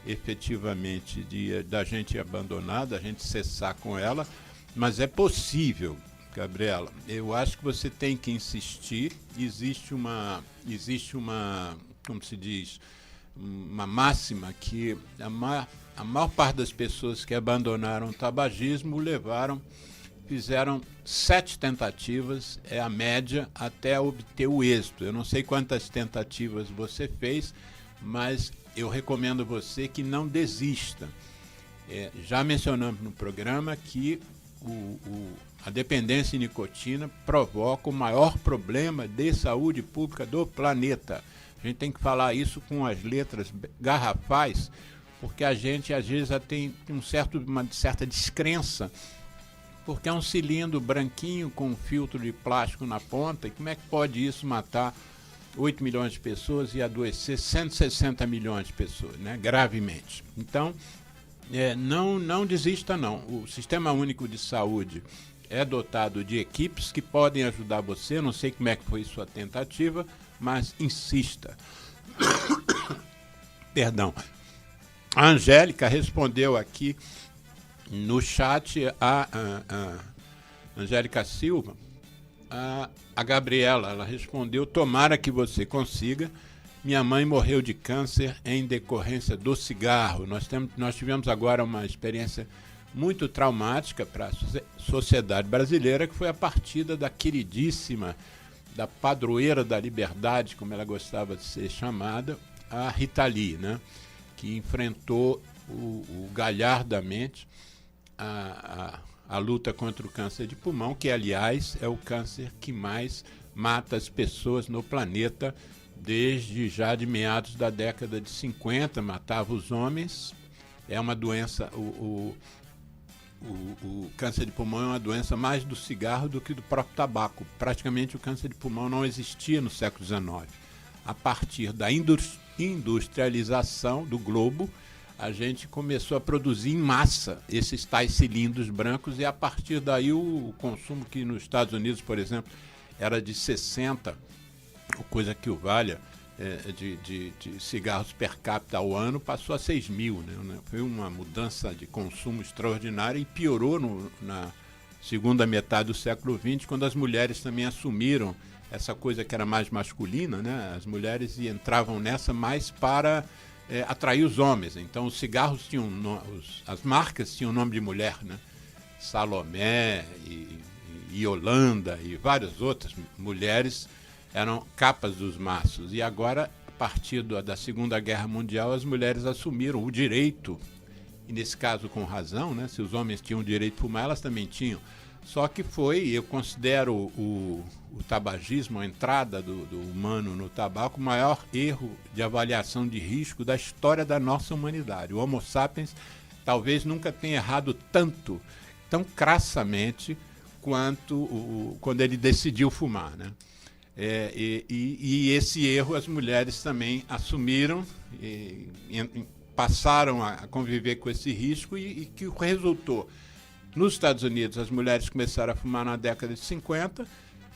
efetivamente, da gente abandonar, da gente cessar com ela, mas é possível, Gabriela. Eu acho que você tem que insistir. Existe uma como se diz, uma máxima que a maior parte das pessoas que abandonaram o tabagismo fizeram 7 tentativas, é a média, até obter o êxito. Eu não sei quantas tentativas você fez, mas eu recomendo você que não desista. Já mencionamos no programa que a dependência em nicotina provoca o maior problema de saúde pública do planeta. A gente tem que falar isso com as letras garrafais, porque a gente às vezes tem uma certa descrença, porque é um cilindro branquinho com um filtro de plástico na ponta, e como é que pode isso matar 8 milhões de pessoas e adoecer 160 milhões de pessoas, né, gravemente? Então, não desista não. O Sistema Único de Saúde é dotado de equipes que podem ajudar você. Não sei como é que foi sua tentativa, mas insista. Perdão. A Angélica respondeu aqui no chat, a Angélica Silva, a Gabriela, ela respondeu: tomara que você consiga. Minha mãe morreu de câncer em decorrência do cigarro. Nós tivemos agora uma experiência muito traumática para a sociedade brasileira, que foi a partida da queridíssima, da padroeira da liberdade, como ela gostava de ser chamada, a Rita Lee, né? Que enfrentou galhardamente a luta contra o câncer de pulmão, que, aliás, é o câncer que mais mata as pessoas no planeta, desde já de meados da década de 50, matava os homens. É uma doença, o câncer de pulmão é uma doença mais do cigarro do que do próprio tabaco. Praticamente o câncer de pulmão não existia no século XIX. A partir da industrialização do globo, a gente começou a produzir em massa esses tais cilindros brancos, e a partir daí o consumo, que nos Estados Unidos, por exemplo, era de 60, coisa que o valha, de cigarros per capita ao ano, passou a 6 mil. Né? Foi uma mudança de consumo extraordinária, e piorou na segunda metade do século XX, quando as mulheres também assumiram essa coisa que era mais masculina, né? As mulheres entravam nessa mais para atrair os homens. Então os cigarros tinham, as marcas tinham nome de mulher, né? Salomé e Yolanda e várias outras mulheres eram capas dos maços. E agora, a partir da Segunda Guerra Mundial, as mulheres assumiram o direito, e nesse caso com razão, né? Se os homens tinham o direito de fumar, elas também tinham. Só que eu considero o tabagismo, a entrada do humano no tabaco, o maior erro de avaliação de risco da história da nossa humanidade. O Homo sapiens talvez nunca tenha errado tão crassamente quanto quando ele decidiu fumar, né? E esse erro as mulheres também assumiram, passaram a conviver com esse risco, e que resultou. Nos Estados Unidos, as mulheres começaram a fumar na década de 50,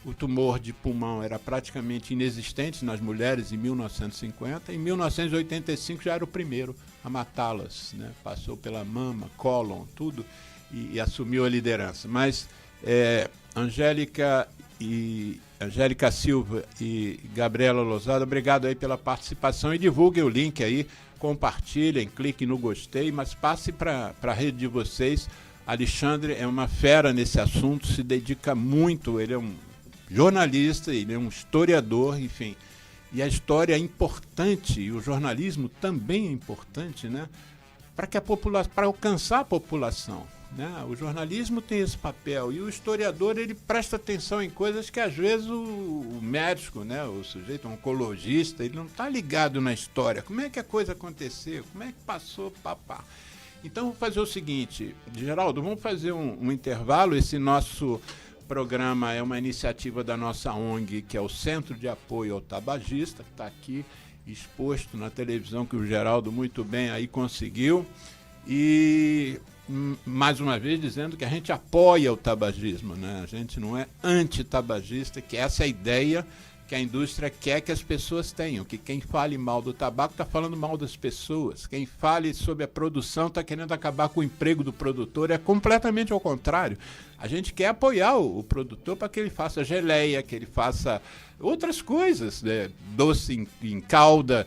o tumor de pulmão era praticamente inexistente nas mulheres em 1950, em 1985 já era o primeiro a matá-las, né? Passou pela mama, cólon, tudo, e assumiu a liderança. Mas Angélica Silva e Gabriela Lousada, obrigado aí pela participação, e divulguem o link aí, compartilhem, cliquem no gostei, mas passe para a rede de vocês. Alexandre é uma fera nesse assunto, se dedica muito, ele é um jornalista, ele é um historiador, enfim. E a história é importante, e o jornalismo também é importante, né? Para alcançar a população, né? O jornalismo tem esse papel, e o historiador, ele presta atenção em coisas que às vezes o médico, né, o sujeito, o oncologista, ele não está ligado na história. Como é que a coisa aconteceu? Como é que passou, papá? Então, vou fazer o seguinte, Geraldo, vamos fazer um intervalo. Esse nosso programa é uma iniciativa da nossa ONG, que é o Centro de Apoio ao Tabagista, que está aqui exposto na televisão, que o Geraldo muito bem aí conseguiu. E, mais uma vez, dizendo que a gente apoia o tabagismo, né? A gente não é anti-tabagista, que essa é a ideia que a indústria quer que as pessoas tenham, que quem fale mal do tabaco está falando mal das pessoas, quem fale sobre a produção está querendo acabar com o emprego do produtor. É completamente ao contrário. A gente quer apoiar o produtor para que ele faça geleia, que ele faça outras coisas, né? Doce em calda,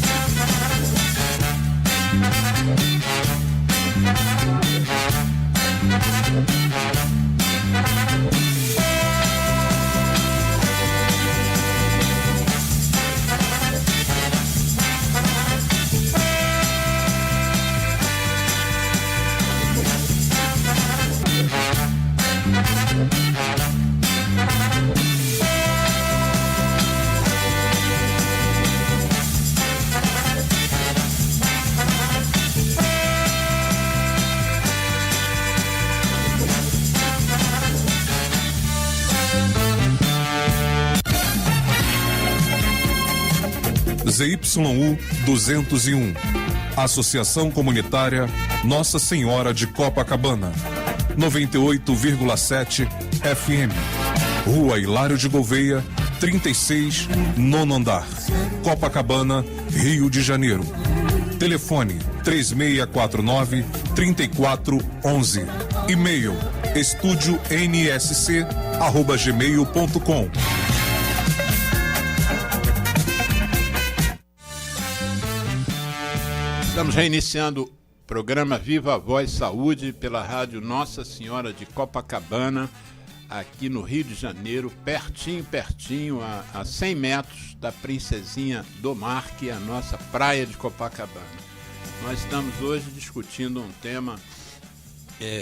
ZYU 201. Associação Comunitária Nossa Senhora de Copacabana. 98,7 FM. Rua Hilário de Gouveia, 36, nono andar. Copacabana, Rio de Janeiro. Telefone 3649-3411. E-mail estudionsc@gmail.com.
Estamos reiniciando o programa Viva a Voz Saúde pela rádio Nossa Senhora de Copacabana, aqui no Rio de Janeiro, pertinho, a 100 metros da Princesinha do Mar, que é a nossa praia de Copacabana. Nós estamos hoje discutindo um tema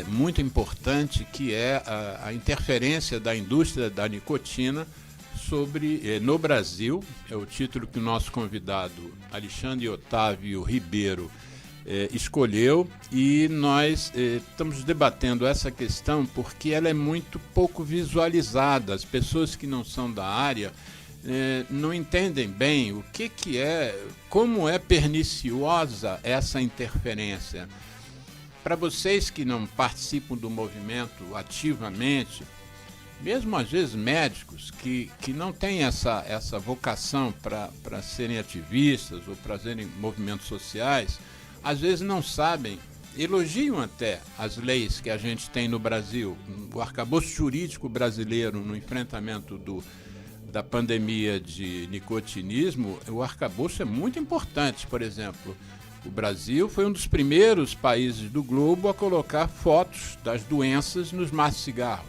muito importante, que é a interferência da indústria da nicotina no Brasil. É o título que o nosso convidado Alexandre Otávio Ribeiro escolheu, e nós estamos debatendo essa questão porque ela é muito pouco visualizada. As pessoas que não são da área não entendem bem o que é, como é perniciosa essa interferência. Para vocês que não participam do movimento ativamente, mesmo às vezes médicos que não têm essa vocação para serem ativistas ou para fazerem movimentos sociais, às vezes não sabem, elogiam até as leis que a gente tem no Brasil, o arcabouço jurídico brasileiro no enfrentamento da pandemia de nicotinismo. O arcabouço é muito importante. Por exemplo, o Brasil foi um dos primeiros países do globo a colocar fotos das doenças nos maços de cigarro.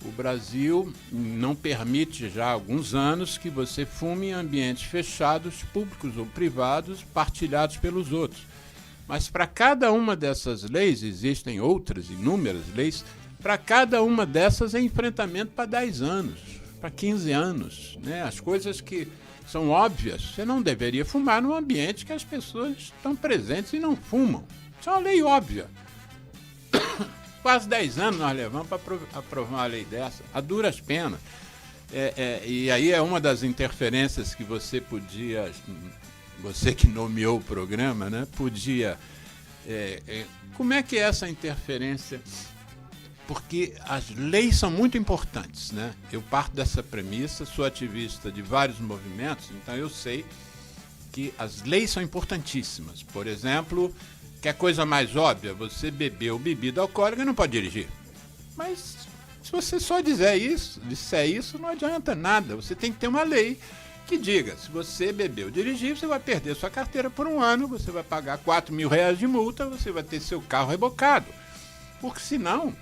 O Brasil não permite já há alguns anos que você fume em ambientes fechados, públicos ou privados, partilhados pelos outros. Mas para cada uma dessas leis, existem outras, inúmeras leis, para cada uma dessas é enfrentamento para 10 anos, para 15 anos. Né? As coisas que são óbvias, você não deveria fumar num ambiente que as pessoas estão presentes e não fumam. Isso é uma lei óbvia. Quase 10 anos nós levamos para aprovar uma lei dessa, a duras penas. E aí é uma das interferências que você podia, você que nomeou o programa, né, podia... como é que é essa interferência? Porque as leis são muito importantes, né? Eu parto dessa premissa, sou ativista de vários movimentos, então eu sei que as leis são importantíssimas. Por exemplo, que é coisa mais óbvia, você bebeu bebida alcoólica não pode dirigir. Mas se você só disser isso, não adianta nada. Você tem que ter uma lei que diga, se você bebeu dirigir, você vai perder sua carteira por 1 ano, você vai pagar R$4.000 de multa, você vai ter seu carro rebocado. Porque senão,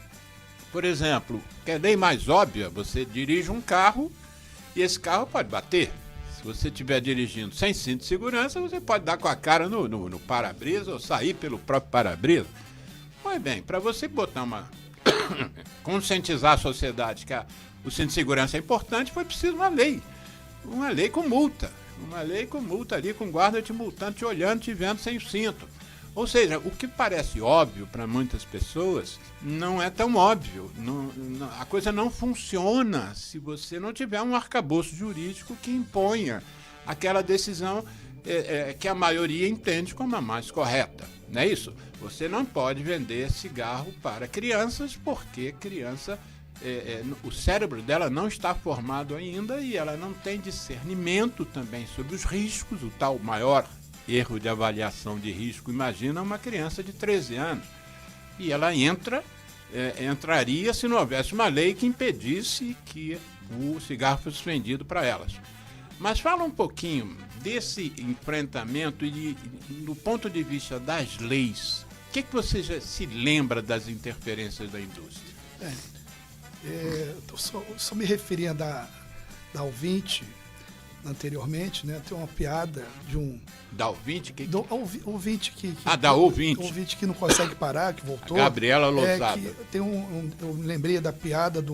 por exemplo, que é a lei mais óbvia, você dirige um carro e esse carro pode bater. Se você estiver dirigindo sem cinto de segurança, você pode dar com a cara no para-brisa ou sair pelo próprio para-brisa. Pois bem, para você botar conscientizar a sociedade que o cinto de segurança é importante, foi preciso uma lei com multa. Uma lei com multa ali, com guarda te multando, te olhando, te vendo sem o cinto. Ou seja, o que parece óbvio para muitas pessoas não é tão óbvio. A coisa não funciona se você não tiver um arcabouço jurídico que imponha aquela decisão que a maioria entende como a mais correta. Não é isso? Você não pode vender cigarro para crianças porque criança, o cérebro dela não está formado ainda e ela não tem discernimento também sobre os riscos, o tal maior erro de avaliação de risco. Imagina uma criança de 13 anos. E ela entraria se não houvesse uma lei que impedisse que o cigarro fosse vendido para elas. Mas fala um pouquinho desse enfrentamento e do ponto de vista das leis. O que você já se lembra das interferências da indústria?
Só me referia da ouvinte anteriormente, né? Tem uma piada de um...
Da ouvinte?
Ouvinte que...
da ouvinte.
Ouvinte que não consegue parar, que voltou.
A Gabriela Lousada.
Eu lembrei da piada de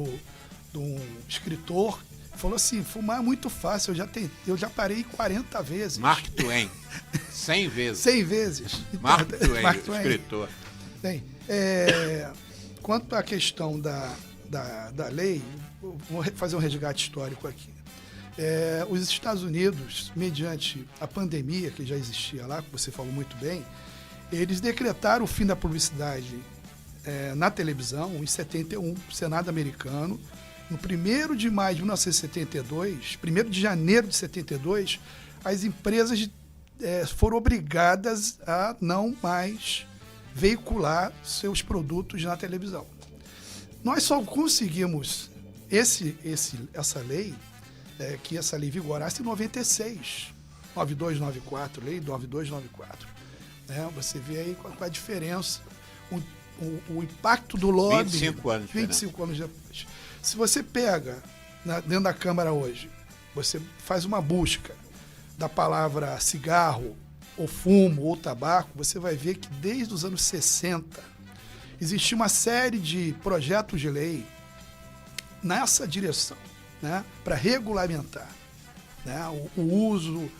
um escritor que falou assim, fumar é muito fácil, eu já parei 40 vezes.
Mark Twain. 100 vezes.
100 vezes.
Mark Twain, escritor.
Bem, quanto à questão da lei, vou fazer um resgate histórico aqui. Os Estados Unidos, mediante a pandemia que já existia lá, que você falou muito bem, eles decretaram o fim da publicidade na televisão em 71, Senado americano. No 1º de maio de 1972, 1º de janeiro de 72, as empresas foram obrigadas a não mais veicular seus produtos na televisão. Nós só conseguimos essa lei, que essa lei vigorasse em 96, 9294, lei 9294. Você vê aí qual a diferença, o impacto do lobby.
25 anos.
25 anos depois. Se você pega dentro da Câmara hoje, você faz uma busca da palavra cigarro, ou fumo, ou tabaco, você vai ver que desde os anos 60 existia uma série de projetos de lei nessa direção, né, para regulamentar, né, o uso,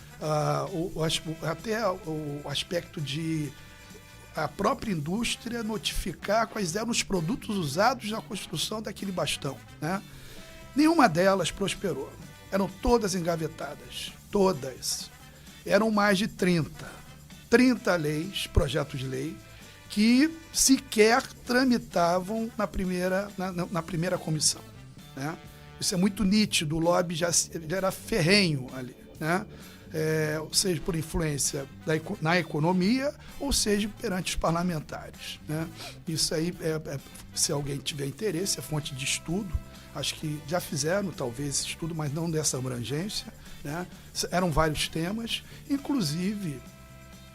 até o aspecto de a própria indústria notificar quais eram os produtos usados na construção daquele bastão, né? Nenhuma delas prosperou. Eram todas engavetadas, todas. Eram mais de 30 leis, projetos de lei, que sequer tramitavam na primeira comissão, né? Isso é muito nítido, o lobby já era ferrenho ali, né? Seja por influência na economia, ou seja perante os parlamentares, né? Isso aí, se alguém tiver interesse, é fonte de estudo. Acho que já fizeram, talvez, esse estudo, mas não dessa abrangência, né? Eram vários temas, inclusive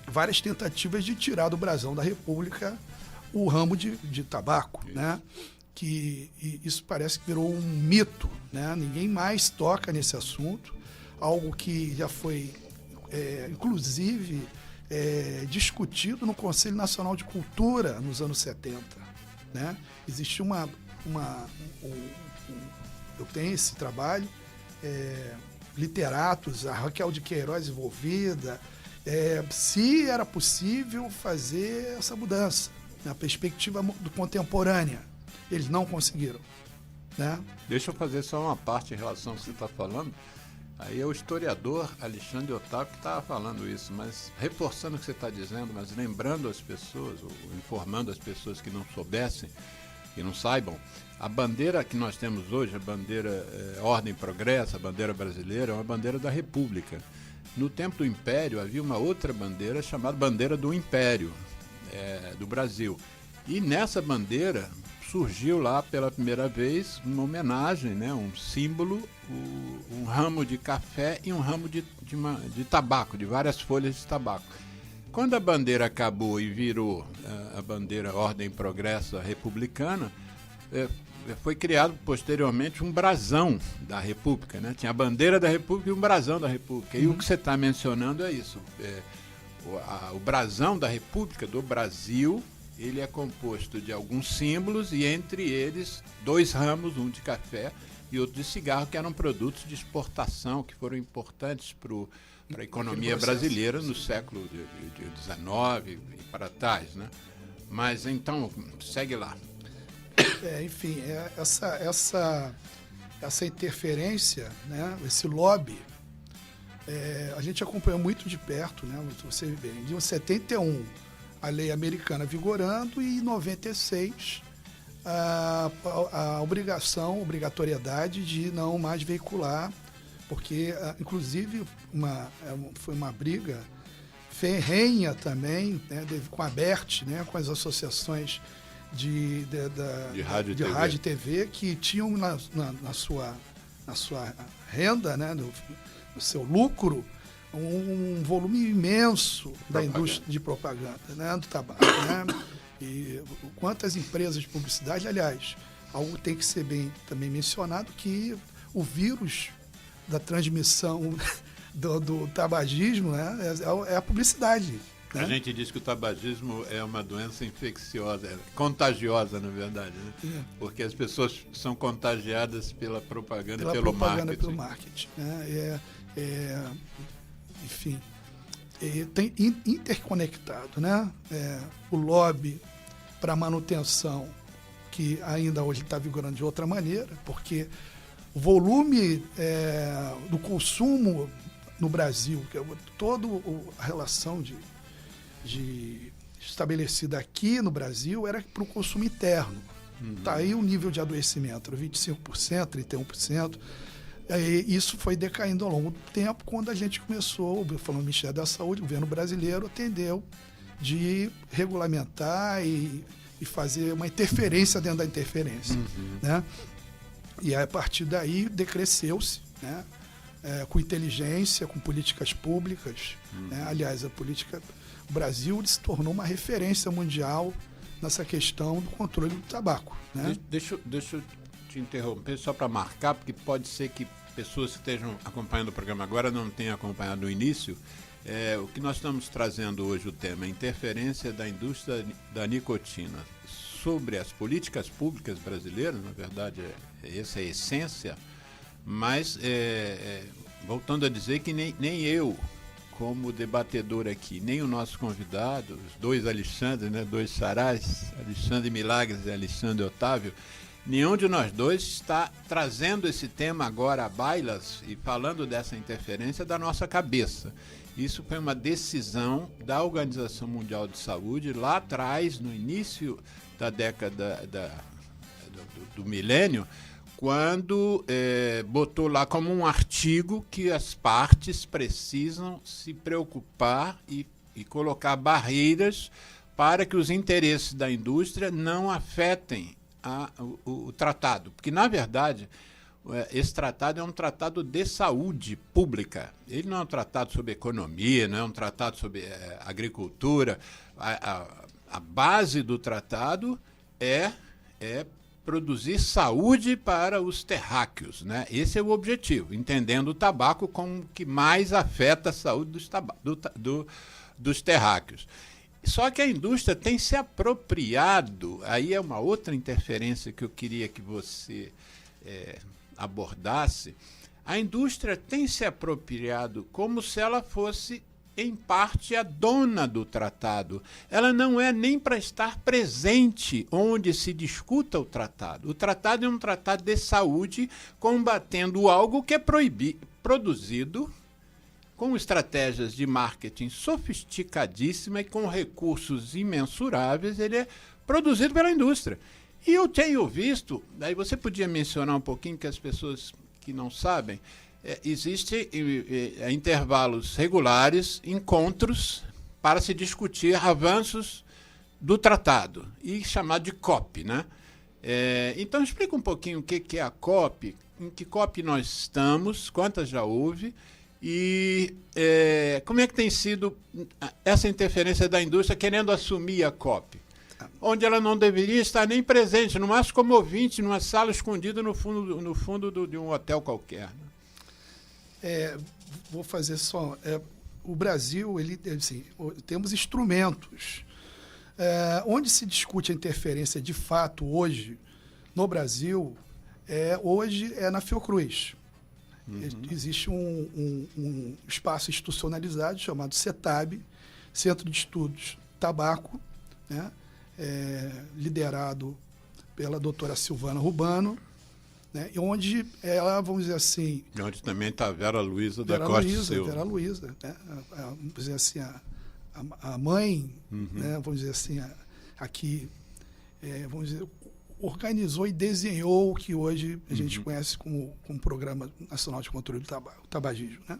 várias tentativas de tirar do brasão da República o ramo de tabaco, né? Que isso parece que virou um mito, né? Ninguém mais toca nesse assunto. Algo que já foi, inclusive, discutido no Conselho Nacional de Cultura nos anos 70. Né? Existe eu tenho esse trabalho, literatos, a Raquel de Queiroz envolvida, se era possível fazer essa mudança na perspectiva contemporânea. Eles não conseguiram. Né?
Deixa eu fazer só uma parte em relação ao que você está falando. Aí é o historiador Alexandre Otávio que estava falando isso, mas reforçando o que você está dizendo, mas lembrando as pessoas, ou informando as pessoas que não soubessem, que não saibam, a bandeira que nós temos hoje, a bandeira Ordem e Progresso, a bandeira brasileira, é uma bandeira da República. No tempo do Império havia uma outra bandeira chamada Bandeira do Império, do Brasil. E nessa bandeira surgiu lá pela primeira vez uma homenagem, né, um símbolo, um ramo de café e um ramo de tabaco, de várias folhas de tabaco. Quando a bandeira acabou e virou a bandeira Ordem e Progresso republicana, foi criado posteriormente um brasão da República, né? Tinha a bandeira da República e um brasão da República. E o que você está mencionando é isso. O brasão da República do Brasil, ele é composto de alguns símbolos e entre eles 2 ramos, um de café e outro de cigarro, que eram produtos de exportação que foram importantes para a economia brasileira no século XIX e para trás, né? Mas então, segue lá.
Enfim, essa interferência, né, esse lobby, a gente acompanhou muito de perto, né? Você vê, em 71 a lei americana vigorando e em 96 a obrigatoriedade de não mais veicular, porque inclusive foi uma briga ferrenha também, né, com a ABERT, né, com as associações de rádio e TV que tinham na sua renda, né, no seu lucro, um volume imenso da indústria de propaganda, né, do tabaco, né? E quantas empresas de publicidade, aliás, algo tem que ser também mencionado, que o vírus da transmissão do tabagismo, né, é a publicidade. Né?
A gente diz que o tabagismo é uma doença infecciosa, contagiosa, na verdade, né? Porque as pessoas são contagiadas pela propaganda e pelo marketing.
Né? Enfim, tem interconectado, né? O lobby para manutenção, que ainda hoje está vigorando de outra maneira, porque o volume do consumo no Brasil, que é toda a relação estabelecida aqui no Brasil era para o consumo interno. Tá aí o nível de adoecimento, era 25%, 31%. Isso foi decaindo ao longo do tempo, quando a gente começou, falando do Ministério da Saúde, o governo brasileiro atendeu de regulamentar e fazer uma interferência dentro da interferência. Né? E aí, a partir daí decresceu-se, né? Com inteligência, com políticas públicas. Né? Aliás, o Brasil se tornou uma referência mundial nessa questão do controle do tabaco. Né?
Deixa eu te interromper só para marcar, porque pode ser que pessoas que estejam acompanhando o programa agora não tenham acompanhado no início. O que nós estamos trazendo hoje, o tema é interferência da indústria da nicotina sobre as políticas públicas brasileiras. Na verdade, essa é a essência, mas voltando a dizer que nem eu, como debatedor aqui, nem o nosso convidado, os dois Alexandres, né, dois Sarais, Alexandre Milagres e Alexandre Otávio, nenhum de nós dois está trazendo esse tema agora a bailas e falando dessa interferência da nossa cabeça. Isso foi uma decisão da Organização Mundial de Saúde lá atrás, no início da década do milênio, quando botou lá como um artigo que as partes precisam se preocupar e colocar barreiras para que os interesses da indústria não afetem o tratado. Porque, na verdade, esse tratado é um tratado de saúde pública. Ele não é um tratado sobre economia, não é um tratado sobre agricultura. A base do tratado é produzir saúde para os terráqueos, né? Esse é o objetivo, entendendo o tabaco como o que mais afeta a saúde dos terráqueos. Só que a indústria tem se apropriado, aí é uma outra interferência que eu queria que você abordasse. A indústria tem se apropriado como se ela fosse, em parte, a dona do tratado. Ela não é nem para estar presente onde se discuta o tratado. O tratado é um tratado de saúde combatendo algo que é produzido com estratégias de marketing sofisticadíssimas e com recursos imensuráveis. Ele é produzido pela indústria. E eu tenho visto, aí você podia mencionar um pouquinho, que as pessoas que não sabem, existem intervalos regulares, encontros para se discutir avanços do tratado, e chamado de COP, né? Então, explica um pouquinho o que é a COP, em que COP nós estamos, quantas já houve, e como é que tem sido essa interferência da indústria querendo assumir a COP, onde ela não deveria estar nem presente, no máximo como ouvinte, numa sala escondida no fundo de um hotel qualquer, né?
Vou fazer só... o Brasil, assim, temos instrumentos. Onde se discute a interferência de fato hoje, no Brasil, hoje é na Fiocruz. Existe um espaço institucionalizado chamado CETAB, Centro de Estudos Tabaco, né? Liderado pela doutora Silvana Rubano, né? Onde ela, vamos dizer assim...
Onde também está a Vera Luiza da Costa Silva.
Vera Luiza, né? Vamos dizer assim, a mãe, né? Vamos dizer assim, aqui, vamos dizer, organizou e desenhou o que hoje a gente conhece como Programa Nacional de Controle do Tabagismo, né?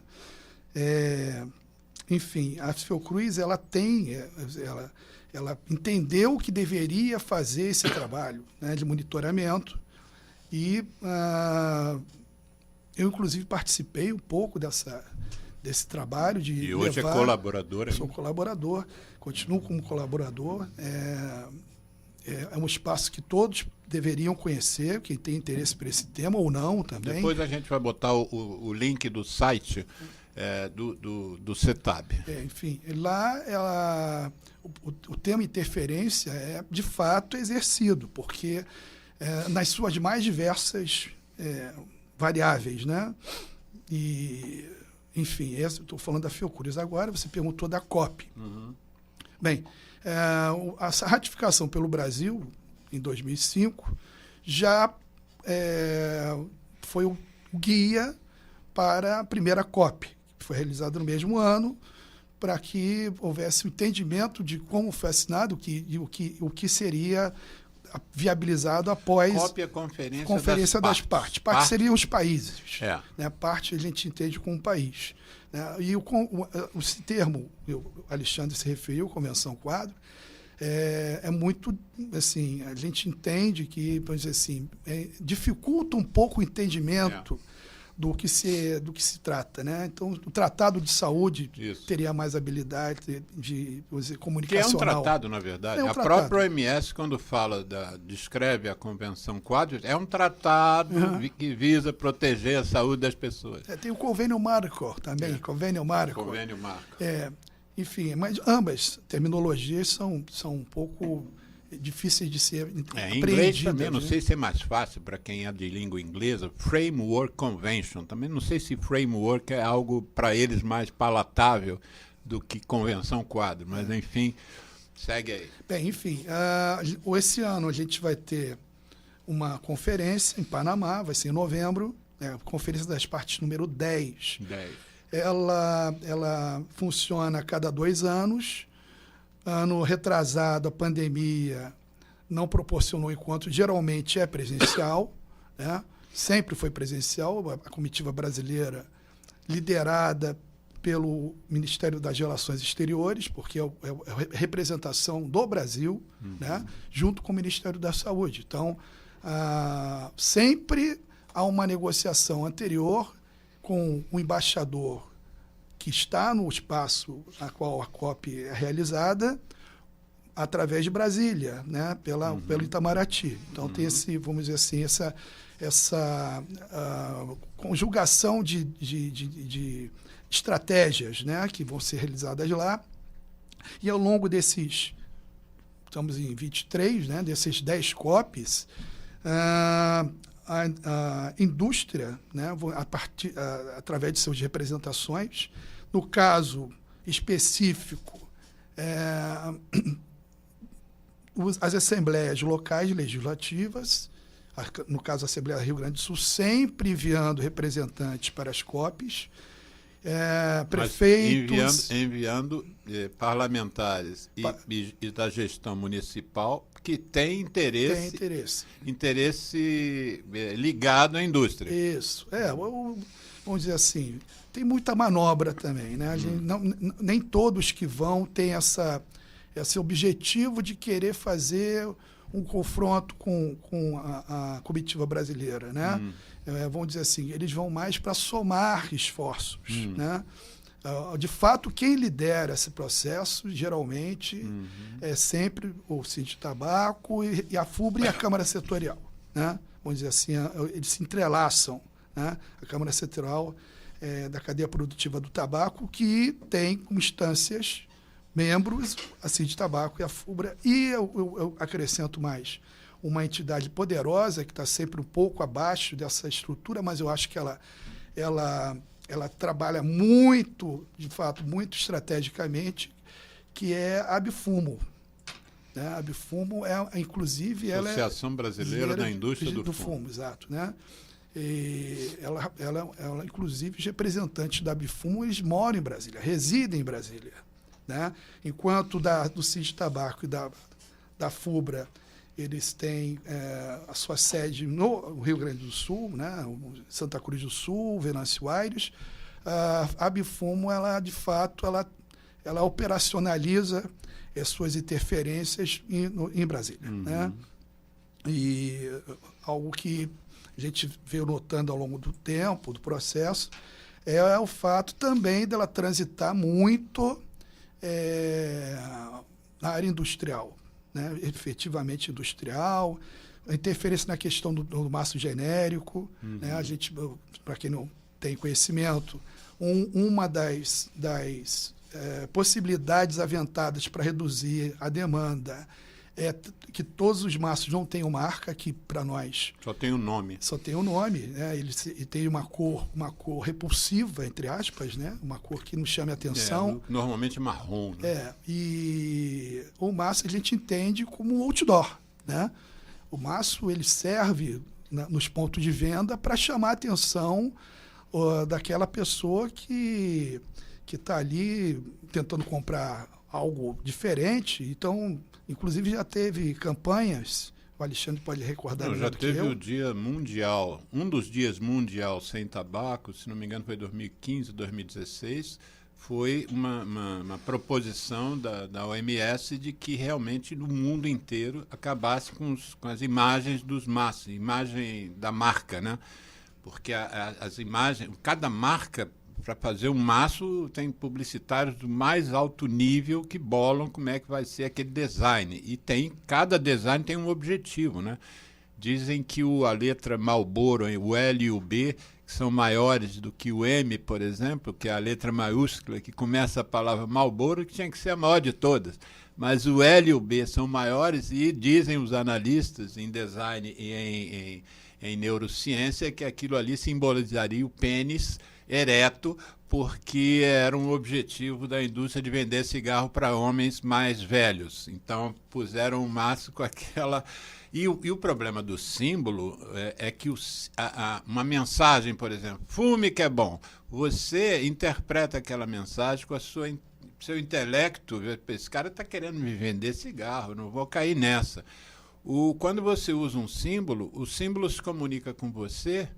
Enfim, a Fiocruz, ela entendeu que deveria fazer esse trabalho, né, de monitoramento, e eu, inclusive, participei um pouco desse trabalho de
E hoje levar, é colaborador.
Sou colaborador, continuo como colaborador. É um espaço que todos deveriam conhecer, quem tem interesse por esse tema ou não também.
Depois a gente vai botar o link do site do CETAB.
Enfim, lá o tema interferência é, de fato, exercido, porque nas suas mais diversas variáveis, né? E, enfim, estou falando da Fiocruz agora, você perguntou da COP. Bem, essa ratificação pelo Brasil, em 2005, já foi guia para a primeira COP, que foi realizada no mesmo ano, para que houvesse um entendimento de como foi assinado e o que seria viabilizado após
COP é a Conferência
das Partes. Partes seriam os países.
É.
Né? Parte a gente entende como país. Né? E esse termo, o Alexandre se referiu, Convenção Quadro, é muito, assim, a gente entende que, vamos dizer assim, dificulta um pouco o entendimento do que se trata, né? Então, o Tratado de Saúde teria mais habilidade de, vamos dizer, comunicacional.
Que é um tratado, na verdade. A própria OMS, quando descreve a Convenção Quadro, é um tratado que visa proteger a saúde das pessoas.
Tem o Convênio Marco também, Convênio Marco. Enfim, mas ambas terminologias são um pouco difíceis de ser
compreendidas. Em inglês também, não sei se é mais fácil para quem é de língua inglesa, Framework Convention. Também não sei se framework é algo para eles mais palatável do que Convenção Quadro, mas enfim, segue aí.
Bem, enfim, esse ano a gente vai ter uma conferência em Panamá, vai ser em novembro, a Conferência das Partes número 10. Ela funciona a cada 2 anos. Ano retrasado, a pandemia não proporcionou encontro, geralmente é presencial, né? Sempre foi presencial, a comitiva brasileira liderada pelo Ministério das Relações Exteriores, porque é a representação do Brasil, né? Junto com o Ministério da Saúde. Então, sempre há uma negociação anterior com o embaixador que está no espaço a qual a COP é realizada, através de Brasília, né? Pelo Itamaraty. Então, tem vamos dizer assim, essa conjugação de estratégias, né? Que vão ser realizadas lá. E ao longo desses, estamos em 23, né? Desses 10 COPs, a indústria, né, através de suas representações, no caso específico, as assembleias locais legislativas, no caso a Assembleia do Rio Grande do Sul, sempre enviando representantes para as COPs, prefeitos...
Enviando parlamentares e da gestão municipal que tem interesse ligado à indústria.
Isso. Vamos dizer assim, tem muita manobra também, né? Nem todos que vão têm esse objetivo de querer fazer um confronto com a comitiva brasileira, né? Vamos dizer assim, eles vão mais para somar esforços, né? De fato, quem lidera esse processo, geralmente, é sempre o Sindicato de Tabaco e a FUBRA e a Câmara Setorial, né? Vamos dizer assim, eles se entrelaçam, né? A Câmara Setorial da cadeia produtiva do tabaco, que tem como instâncias membros, a Sindicato de Tabaco e a FUBRA, e eu acrescento mais, uma entidade poderosa que está sempre um pouco abaixo dessa estrutura, mas eu acho que ela trabalha muito, de fato, muito estrategicamente, que é a Abifumo. Né? A Abifumo inclusive,
Associação Brasileira da Indústria do Fumo.
Exato, né? E ela, inclusive, os representantes da Abifumo, eles moram em Brasília, residem em Brasília, né? Enquanto do Sindicato de Tabaco e da FUBRA, eles têm a sua sede no Rio Grande do Sul, né? Santa Cruz do Sul, Venâncio Aires. A Abifumo, de fato, ela operacionaliza as suas interferências em Brasília. Né? E algo que a gente veio notando ao longo do tempo, do processo, é o fato também dela transitar muito na área industrial. Né, efetivamente industrial, a interferência na questão do maço genérico. Né, a gente, para quem não tem conhecimento, uma das possibilidades aventadas para reduzir a demanda é que todos os maços não tenham marca, que para nós...
Só tem o nome.
Só tem o nome. Né, ele tem uma cor repulsiva, entre aspas, né, uma cor que nos chame a atenção.
Normalmente marrom. Né?
E o maço a gente entende como outdoor. Né? O maço ele serve nos pontos de venda para chamar a atenção daquela pessoa que está ali tentando comprar algo diferente. Então, inclusive, já teve campanhas, o Alexandre pode recordar melhor do que eu.
Já teve o Dia Mundial, um dos dias mundial sem tabaco, se não me engano foi 2015, 2016, foi uma proposição da OMS de que realmente no mundo inteiro acabasse com as imagens dos maços, imagem da marca, né? Porque as imagens, cada marca, para fazer um maço, tem publicitários do mais alto nível que bolam como é que vai ser aquele design. E cada design tem um objetivo, né? Dizem que a letra Marlboro, o L e o B, que são maiores do que o M, por exemplo, que é a letra maiúscula, que começa a palavra Marlboro, que tinha que ser a maior de todas. Mas o L e o B são maiores e dizem os analistas em design e em neurociência que aquilo ali simbolizaria o pênis ereto, porque era um objetivo da indústria de vender cigarro para homens mais velhos. Então, puseram um maço com aquela... E o problema do símbolo é que uma mensagem, por exemplo, fume que é bom, você interpreta aquela mensagem com seu intelecto. Esse cara está querendo me vender cigarro, não vou cair nessa. Quando você usa um símbolo, o símbolo se comunica com você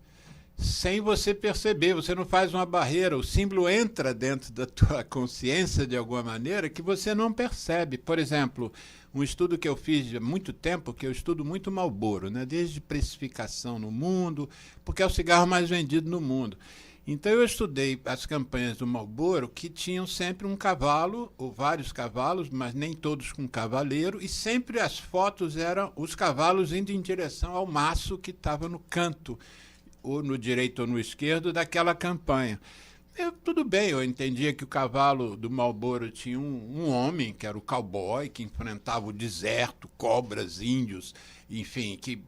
sem você perceber, você não faz uma barreira, o símbolo entra dentro da tua consciência de alguma maneira que você não percebe. Por exemplo, um estudo que eu fiz há muito tempo, que eu estudo muito Marlboro, né? Desde precificação no mundo, porque é o cigarro mais vendido no mundo. Então eu estudei as campanhas do Marlboro que tinham sempre um cavalo, ou vários cavalos, mas nem todos com cavaleiro, e sempre as fotos eram os cavalos indo em direção ao maço que estava no canto, ou no direito ou no esquerdo, daquela campanha. Tudo bem, eu entendia que o cavalo do Marlboro tinha um homem, que era o cowboy, que enfrentava o deserto, cobras, índios, enfim, que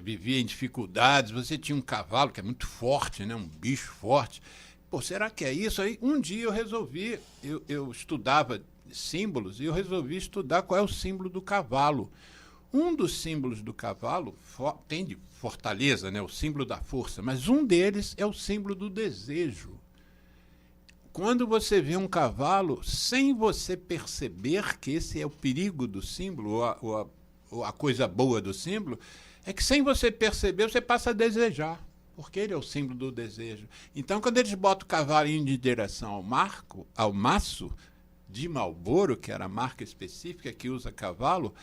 vivia em dificuldades. Você tinha um cavalo que é muito forte, né? Um bicho forte. Pô, será que é isso? Aí um dia eu resolvi, eu estudava símbolos, e eu resolvi estudar qual é o símbolo do cavalo. Um dos símbolos do cavalo tem de fortaleza, né? O símbolo da força, mas um deles é o símbolo do desejo. Quando você vê um cavalo, sem você perceber que esse é o perigo do símbolo, ou a coisa boa do símbolo, é que sem você perceber, você passa a desejar, porque ele é o símbolo do desejo. Então, quando eles botam o cavalo indo em direção ao maço de Marlboro, que era a marca específica que usa cavalo,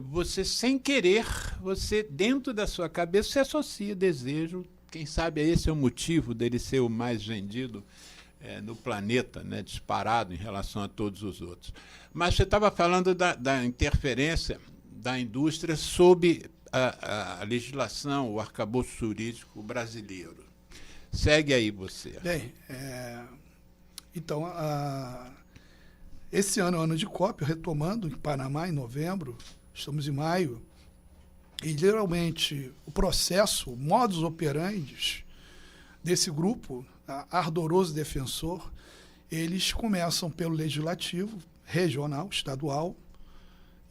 você, sem querer, você, dentro da sua cabeça, você associa desejo. Quem sabe esse é o motivo dele ser o mais vendido no planeta, né, disparado em relação a todos os outros. Mas você estava falando da interferência da indústria sob a legislação, o arcabouço jurídico brasileiro. Segue aí você.
Bem, então, esse ano é o ano de COP, retomando em Panamá, em novembro, estamos em maio, e geralmente o processo, o modus operandi desse grupo, ardoroso defensor, eles começam pelo legislativo, regional, estadual,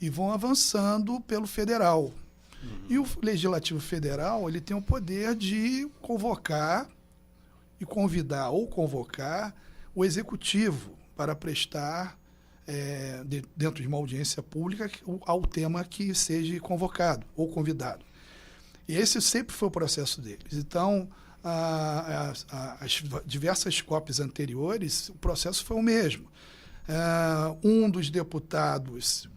e vão avançando pelo federal. E o legislativo federal, ele tem o poder de convocar e convidar ou convocar o executivo para prestar, dentro de uma audiência pública, ao tema que seja convocado ou convidado. E esse sempre foi o processo deles. Então, as diversas COPs anteriores, o processo foi o mesmo. Um dos deputados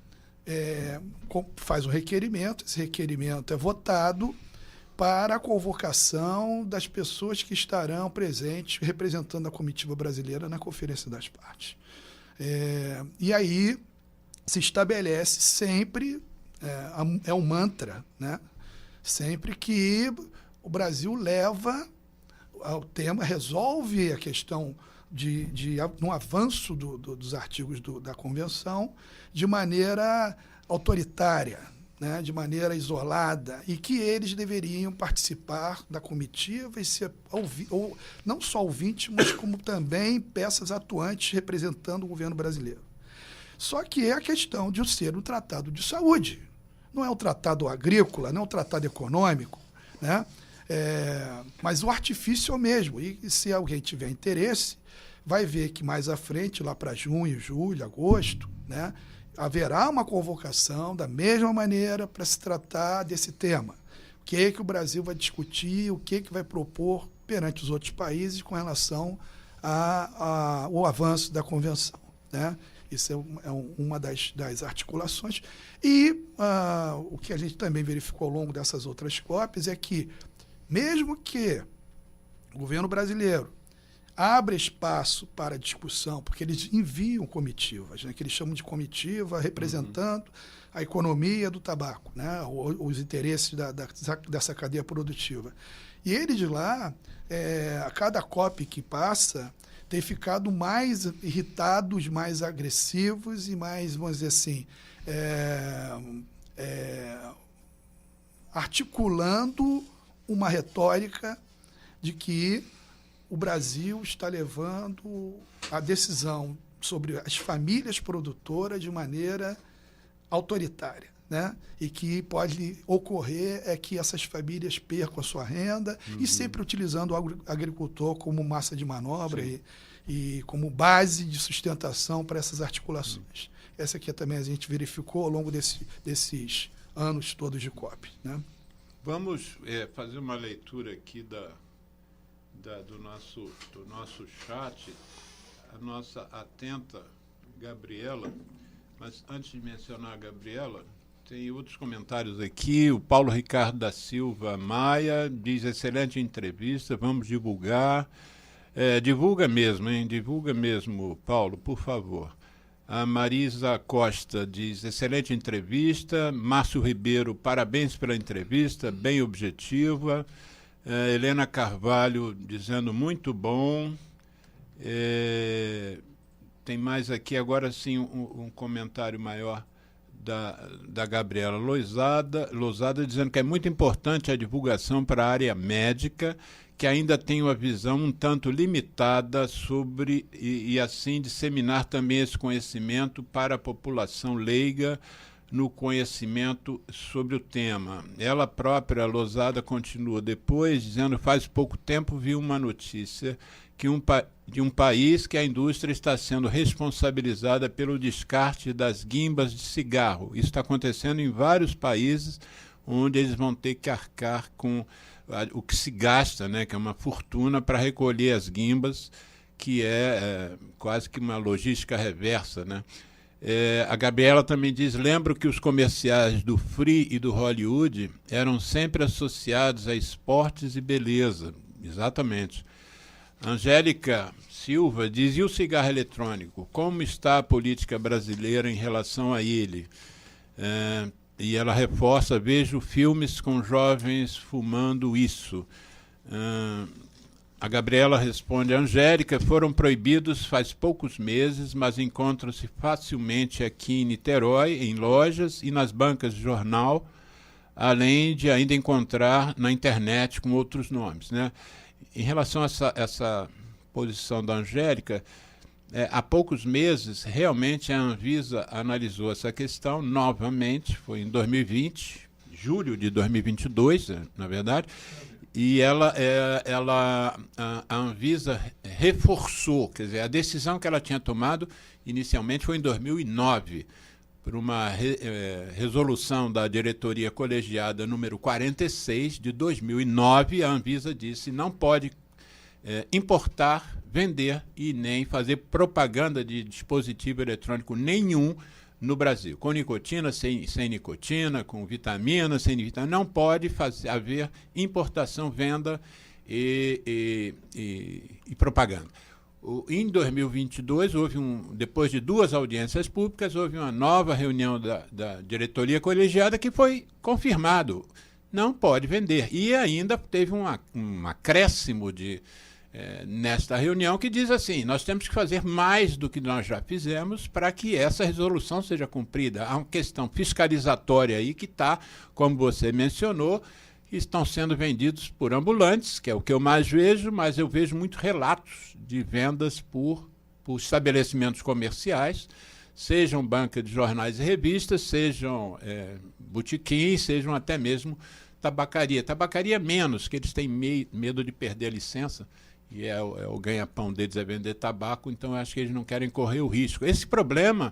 faz um requerimento, esse requerimento é votado para a convocação das pessoas que estarão presentes representando a comitiva brasileira na Conferência das Partes. E aí se estabelece sempre, é um mantra, né? Sempre que o Brasil leva ao tema, resolve a questão no avanço dos artigos da Convenção de maneira autoritária, né? De maneira isolada, e que eles deveriam participar da comitiva e ser não só ouvintes, mas como também peças atuantes representando o governo brasileiro. Só que é a questão de ser um tratado de saúde. Não é um tratado agrícola, não é um tratado econômico, né? Mas o artifício é o mesmo. E se alguém tiver interesse, vai ver que mais à frente, lá para junho, julho, agosto, né, haverá uma convocação da mesma maneira para se tratar desse tema. O que o Brasil vai discutir, o que vai propor perante os outros países com relação ao avanço da convenção, né? Isso é uma das articulações. E o que a gente também verificou ao longo dessas outras COPs é que, mesmo que o governo brasileiro abra espaço para discussão, porque eles enviam comitivas, né, que eles chamam de comitiva, representando a economia do tabaco, né, os interesses dessa cadeia produtiva. E eles lá, a cada COP que passa, têm ficado mais irritados, mais agressivos e mais, vamos dizer assim, articulando uma retórica de que o Brasil está levando a decisão sobre as famílias produtoras de maneira autoritária, né? E que pode ocorrer que essas famílias percam a sua renda, e sempre utilizando o agricultor como massa de manobra e como base de sustentação para essas articulações. Essa aqui também a gente verificou ao longo desses anos todos de COP, né?
Vamos fazer uma leitura aqui do nosso chat, a nossa atenta Gabriela. Mas antes de mencionar a Gabriela, tem outros comentários aqui. O Paulo Ricardo da Silva Maia diz: excelente entrevista, vamos divulgar. Divulga mesmo, hein? Divulga mesmo, Paulo, por favor. A Marisa Costa diz: excelente entrevista. Márcio Ribeiro, parabéns pela entrevista, bem objetiva. Helena Carvalho dizendo muito bom. Tem mais aqui, agora sim, um comentário maior da Gabriela Lousada, dizendo que é muito importante a divulgação para a área médica, que ainda tem uma visão um tanto limitada sobre, e assim disseminar também esse conhecimento para a população leiga no conhecimento sobre o tema. Ela própria, Lousada, continua depois, dizendo: faz pouco tempo vi uma notícia de um país que a indústria está sendo responsabilizada pelo descarte das guimbas de cigarro. Isso está acontecendo em vários países, onde eles vão ter que arcar com o que se gasta, né, que é uma fortuna para recolher as guimbas, que é quase que uma logística reversa, né? A Gabriela também diz: lembro que os comerciais do Free e do Hollywood eram sempre associados a esportes e beleza. Exatamente. Angélica Silva diz: e o cigarro eletrônico? Como está a política brasileira em relação a ele? E ela reforça: vejo filmes com jovens fumando isso. A Gabriela responde: Angélica, foram proibidos faz poucos meses, mas encontram-se facilmente aqui em Niterói, em lojas e nas bancas de jornal, além de ainda encontrar na internet com outros nomes, né? Em relação a essa posição da Angélica, há poucos meses, realmente, a Anvisa analisou essa questão novamente, foi em 2020, julho de 2022, na verdade, e a Anvisa reforçou, quer dizer, a decisão que ela tinha tomado inicialmente foi em 2009, por uma resolução da diretoria colegiada número 46 de 2009, a Anvisa disse: não pode importar, vender e nem fazer propaganda de dispositivo eletrônico nenhum no Brasil, com nicotina, sem nicotina, com vitamina, sem vitamina. Não pode haver importação, venda e propaganda. Em 2022, depois de 2 audiências públicas, houve uma nova reunião da diretoria colegiada que foi confirmado: não pode vender. E ainda teve um acréscimo nesta reunião que diz assim: nós temos que fazer mais do que nós já fizemos para que essa resolução seja cumprida. Há uma questão fiscalizatória aí que está, como você mencionou, estão sendo vendidos por ambulantes, que é o que eu mais vejo, mas eu vejo muitos relatos de vendas por estabelecimentos comerciais, sejam banca de jornais e revistas, sejam botequins, sejam até mesmo tabacaria. Tabacaria menos, que eles têm medo de perder a licença, e o ganha-pão deles é vender tabaco, então eu acho que eles não querem correr o risco. Esse problema,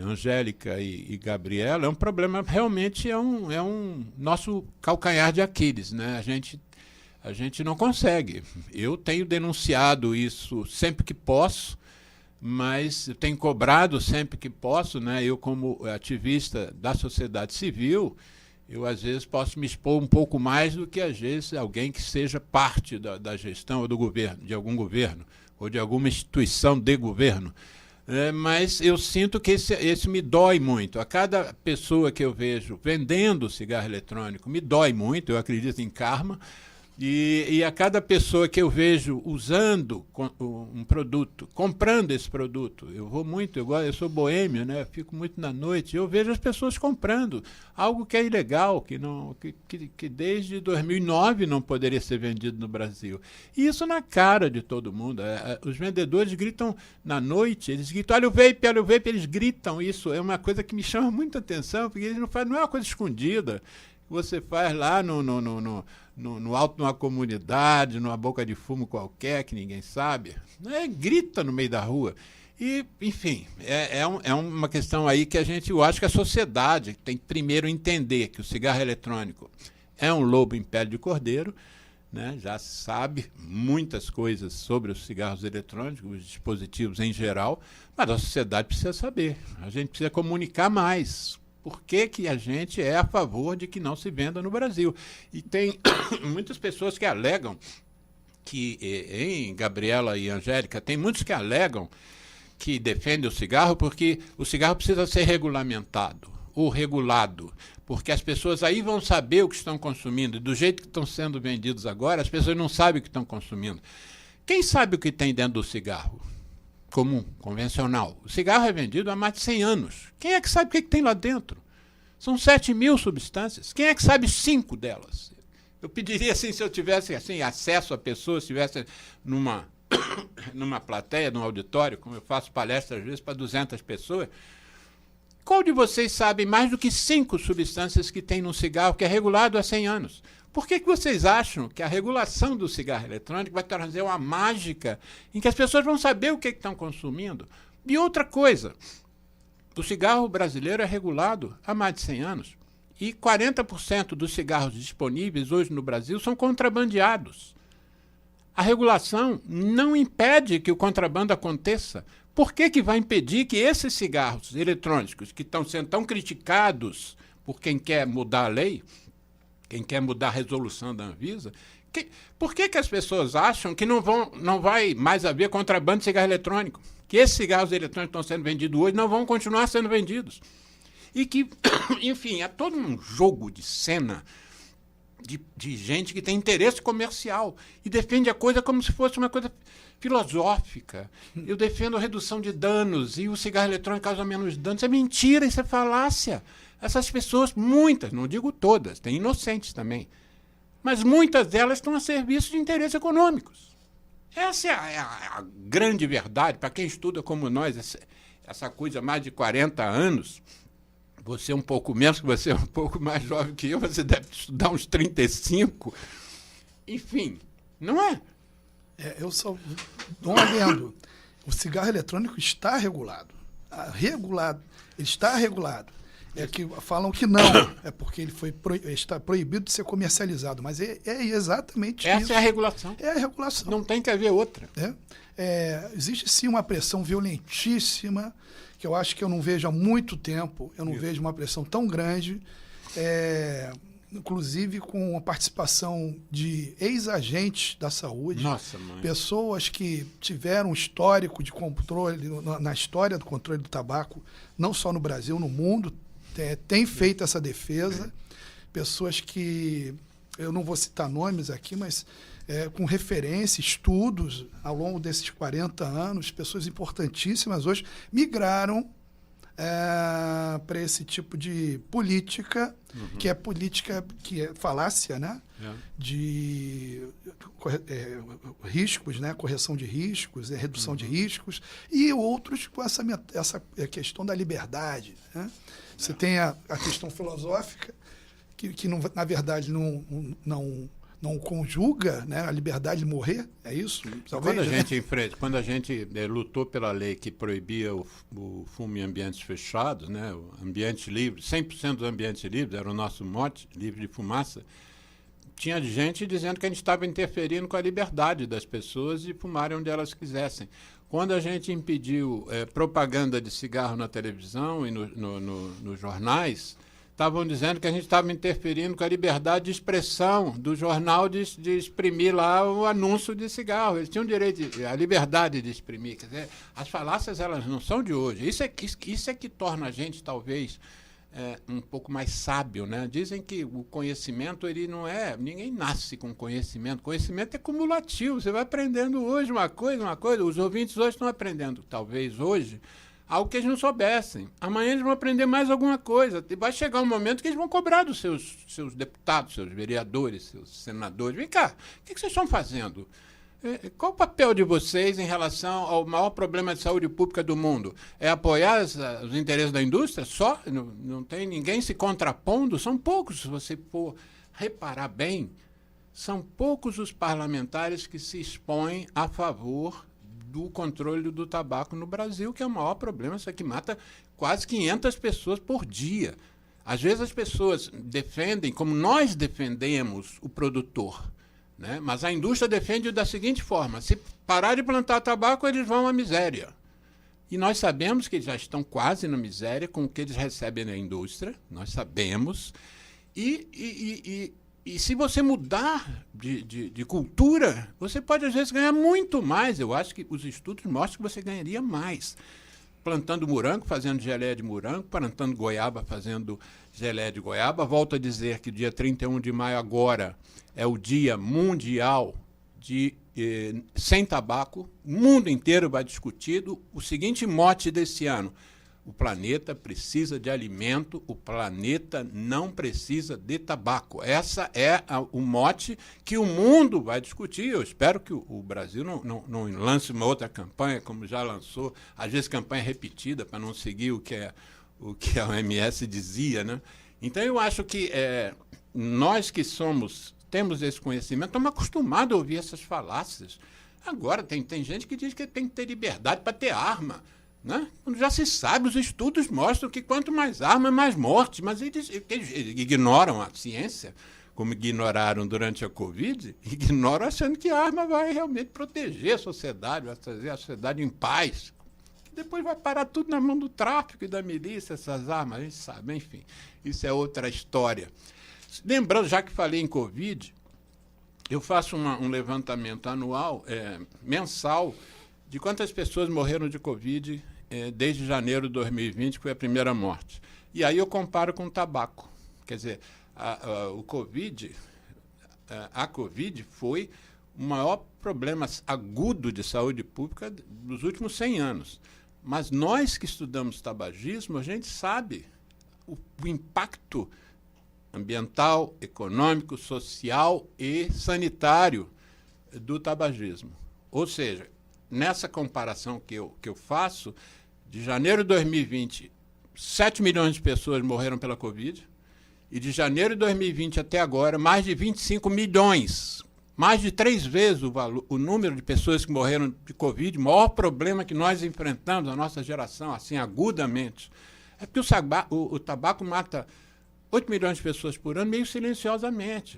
Angélica e Gabriela, é um problema, realmente é um nosso calcanhar de Aquiles, né? A gente não consegue. Eu tenho denunciado isso sempre que posso, mas eu tenho cobrado sempre que posso, né? Eu, como ativista da sociedade civil, eu às vezes posso me expor um pouco mais do que às vezes alguém que seja parte da gestão ou do governo, de algum governo, ou de alguma instituição de governo. Mas eu sinto que esse me dói muito. A cada pessoa que eu vejo vendendo cigarro eletrônico me dói muito, eu acredito em karma. E a cada pessoa que eu vejo usando um produto, comprando esse produto, eu vou muito, eu sou boêmio, né? Eu fico muito na noite, eu vejo as pessoas comprando algo que é ilegal, que desde 2009 não poderia ser vendido no Brasil. E isso na cara de todo mundo. Os vendedores gritam na noite, eles gritam, olha o vape, eles gritam isso. É uma coisa que me chama muita atenção, porque eles não é uma coisa escondida. Você faz lá no alto de uma comunidade, numa boca de fumo qualquer, que ninguém sabe, grita no meio da rua. E, enfim, é uma questão aí que eu acho que a sociedade tem que primeiro entender que o cigarro eletrônico é um lobo em pele de cordeiro, né? Já se sabe muitas coisas sobre os cigarros eletrônicos, os dispositivos em geral, mas a sociedade precisa saber, a gente precisa comunicar mais. Por que a gente é a favor de que não se venda no Brasil? E tem muitas pessoas que alegam que, Gabriela e Angélica, tem muitos que alegam que defendem o cigarro porque o cigarro precisa ser regulamentado ou regulado, porque as pessoas aí vão saber o que estão consumindo. Do jeito que estão sendo vendidos agora, as pessoas não sabem o que estão consumindo. Quem sabe o que tem dentro do cigarro? Comum, convencional. O cigarro é vendido há mais de 100 anos. Quem é que sabe o que tem lá dentro? São 7.000 substâncias. Quem é que sabe 5 delas? Eu pediria, assim, se eu tivesse acesso a pessoas, se estivesse numa plateia, num auditório, como eu faço palestras às vezes para 200 pessoas, qual de vocês sabe mais do que 5 substâncias que tem no cigarro que é regulado há 100 anos? Por que vocês acham que a regulação do cigarro eletrônico vai trazer uma mágica em que as pessoas vão saber o que estão consumindo? E outra coisa, o cigarro brasileiro é regulado há mais de 100 anos e 40% dos cigarros disponíveis hoje no Brasil são contrabandeados. A regulação não impede que o contrabando aconteça. Por que vai impedir que esses cigarros eletrônicos, que estão sendo tão criticados por quem quer mudar a lei, quem quer mudar a resolução da Anvisa, por que as pessoas acham que não vai mais haver contrabando de cigarro eletrônico? Que esses cigarros eletrônicos que estão sendo vendidos hoje não vão continuar sendo vendidos? E que, enfim, é todo um jogo de cena de gente que tem interesse comercial e defende a coisa como se fosse uma coisa filosófica. Eu defendo a redução de danos e o cigarro eletrônico causa menos danos. Isso é mentira, isso é falácia. Essas pessoas, muitas, não digo todas, tem inocentes também, mas muitas delas estão a serviço de interesses econômicos. Essa é a grande verdade. Para quem estuda como nós, essa coisa há mais de 40 anos, você um pouco menos, que você é um pouco mais jovem que eu, você deve estudar uns 35. Enfim, não é?
Eu só dou um adendo. O cigarro eletrônico está regulado. Ele está regulado. É que falam que não, é porque ele está proibido de ser comercializado, mas é exatamente isso.
Essa é a regulação.
É a regulação.
Não tem que haver outra.
Existe sim uma pressão violentíssima, que eu acho que eu não vejo há muito tempo, eu não vejo uma pressão tão grande, inclusive com a participação de ex-agentes da saúde.
Nossa, mãe.
Pessoas que tiveram histórico de controle, na história do controle do tabaco, não só no Brasil, no mundo, tem feito essa defesa. Pessoas que, eu não vou citar nomes aqui, mas com referência, estudos ao longo desses 40 anos, pessoas importantíssimas hoje migraram para esse tipo de política, que é política, que é falácia, né? De riscos, né? Correção de riscos, redução de riscos, e outros com essa questão da liberdade, né? Você tem a questão filosófica, que não, na verdade não conjuga, né, a liberdade de morrer, é isso?
Talvez, quando a gente lutou pela lei que proibia o fumo em ambientes fechados, né, o ambiente livre, 100% dos ambientes livres, era o nosso mote, livre de fumaça, tinha gente dizendo que a gente estava interferindo com a liberdade das pessoas de fumarem onde elas quisessem. Quando a gente impediu propaganda de cigarro na televisão e nos jornais, estavam dizendo que a gente estava interferindo com a liberdade de expressão do jornal de exprimir lá o anúncio de cigarro. Eles tinham direito, a liberdade de exprimir. Quer dizer, as falácias, elas não são de hoje. Isso é que torna a gente, talvez, um pouco mais sábio, né? Dizem que o conhecimento, ele não é... Ninguém nasce com conhecimento. Conhecimento é cumulativo. Você vai aprendendo hoje uma coisa. Os ouvintes hoje estão aprendendo, talvez hoje, algo que eles não soubessem. Amanhã eles vão aprender mais alguma coisa. E vai chegar um momento que eles vão cobrar dos seus deputados, seus vereadores, seus senadores. Vem cá, o que vocês estão fazendo? Qual o papel de vocês em relação ao maior problema de saúde pública do mundo? É apoiar os interesses da indústria só? Não tem ninguém se contrapondo? São poucos, se você for reparar bem, são poucos os parlamentares que se expõem a favor do controle do tabaco no Brasil, que é o maior problema. Isso aqui mata quase 500 pessoas por dia. Às vezes as pessoas defendem, como nós defendemos o produtor, né? Mas a indústria defende da seguinte forma: se parar de plantar tabaco, eles vão à miséria. E nós sabemos que eles já estão quase na miséria com o que eles recebem da indústria, nós sabemos. E se você mudar de cultura, você pode, às vezes, ganhar muito mais. Eu acho que os estudos mostram que você ganharia mais. Plantando morango, fazendo geleia de morango, plantando goiaba, fazendo geleia de goiaba. Volto a dizer que dia 31 de maio agora é o Dia Mundial sem tabaco. O mundo inteiro vai discutir o seguinte mote desse ano: o planeta precisa de alimento, o planeta não precisa de tabaco. Essa é o mote que o mundo vai discutir. Eu espero que o Brasil não lance uma outra campanha, como já lançou, às vezes campanha repetida, para não seguir o que a OMS dizia, né? Então, eu acho que nós que temos esse conhecimento, estamos acostumados a ouvir essas falácias. Agora, tem gente que diz que tem que ter liberdade para ter arma, né? Já se sabe, os estudos mostram que quanto mais arma, mais morte, mas eles ignoram a ciência, como ignoraram durante a Covid, ignoram achando que a arma vai realmente proteger a sociedade, vai trazer a sociedade em paz. Depois vai parar tudo na mão do tráfico e da milícia, essas armas, a gente sabe, enfim, isso é outra história. Lembrando, já que falei em Covid, eu faço um levantamento anual, mensal, de quantas pessoas morreram de Covid desde janeiro de 2020, que foi a primeira morte. E aí eu comparo com o tabaco. Quer dizer, a Covid foi o maior problema agudo de saúde pública dos últimos 100 anos. Mas nós que estudamos tabagismo, a gente sabe o impacto ambiental, econômico, social e sanitário do tabagismo. Ou seja, nessa comparação que eu faço, de janeiro de 2020, 7 milhões de pessoas morreram pela Covid, e de janeiro de 2020 até agora, mais de 25 milhões, mais de 3 vezes o número de pessoas que morreram de Covid. O maior problema que nós enfrentamos, a nossa geração, assim, agudamente, é porque o tabaco mata 8 milhões de pessoas por ano, meio silenciosamente.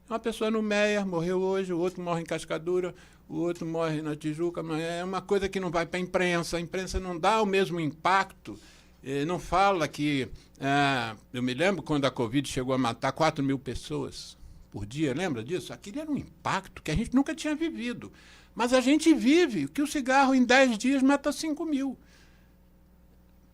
Uma pessoa no Meier morreu hoje, o outro morre em Cascadura, o outro morre na Tijuca. É uma coisa que não vai para a imprensa não dá o mesmo impacto, não fala que... eu me lembro quando a Covid chegou a matar 4 mil pessoas por dia, lembra disso? Aquilo era um impacto que a gente nunca tinha vivido. Mas a gente vive, que o cigarro em 10 dias mata 5 mil.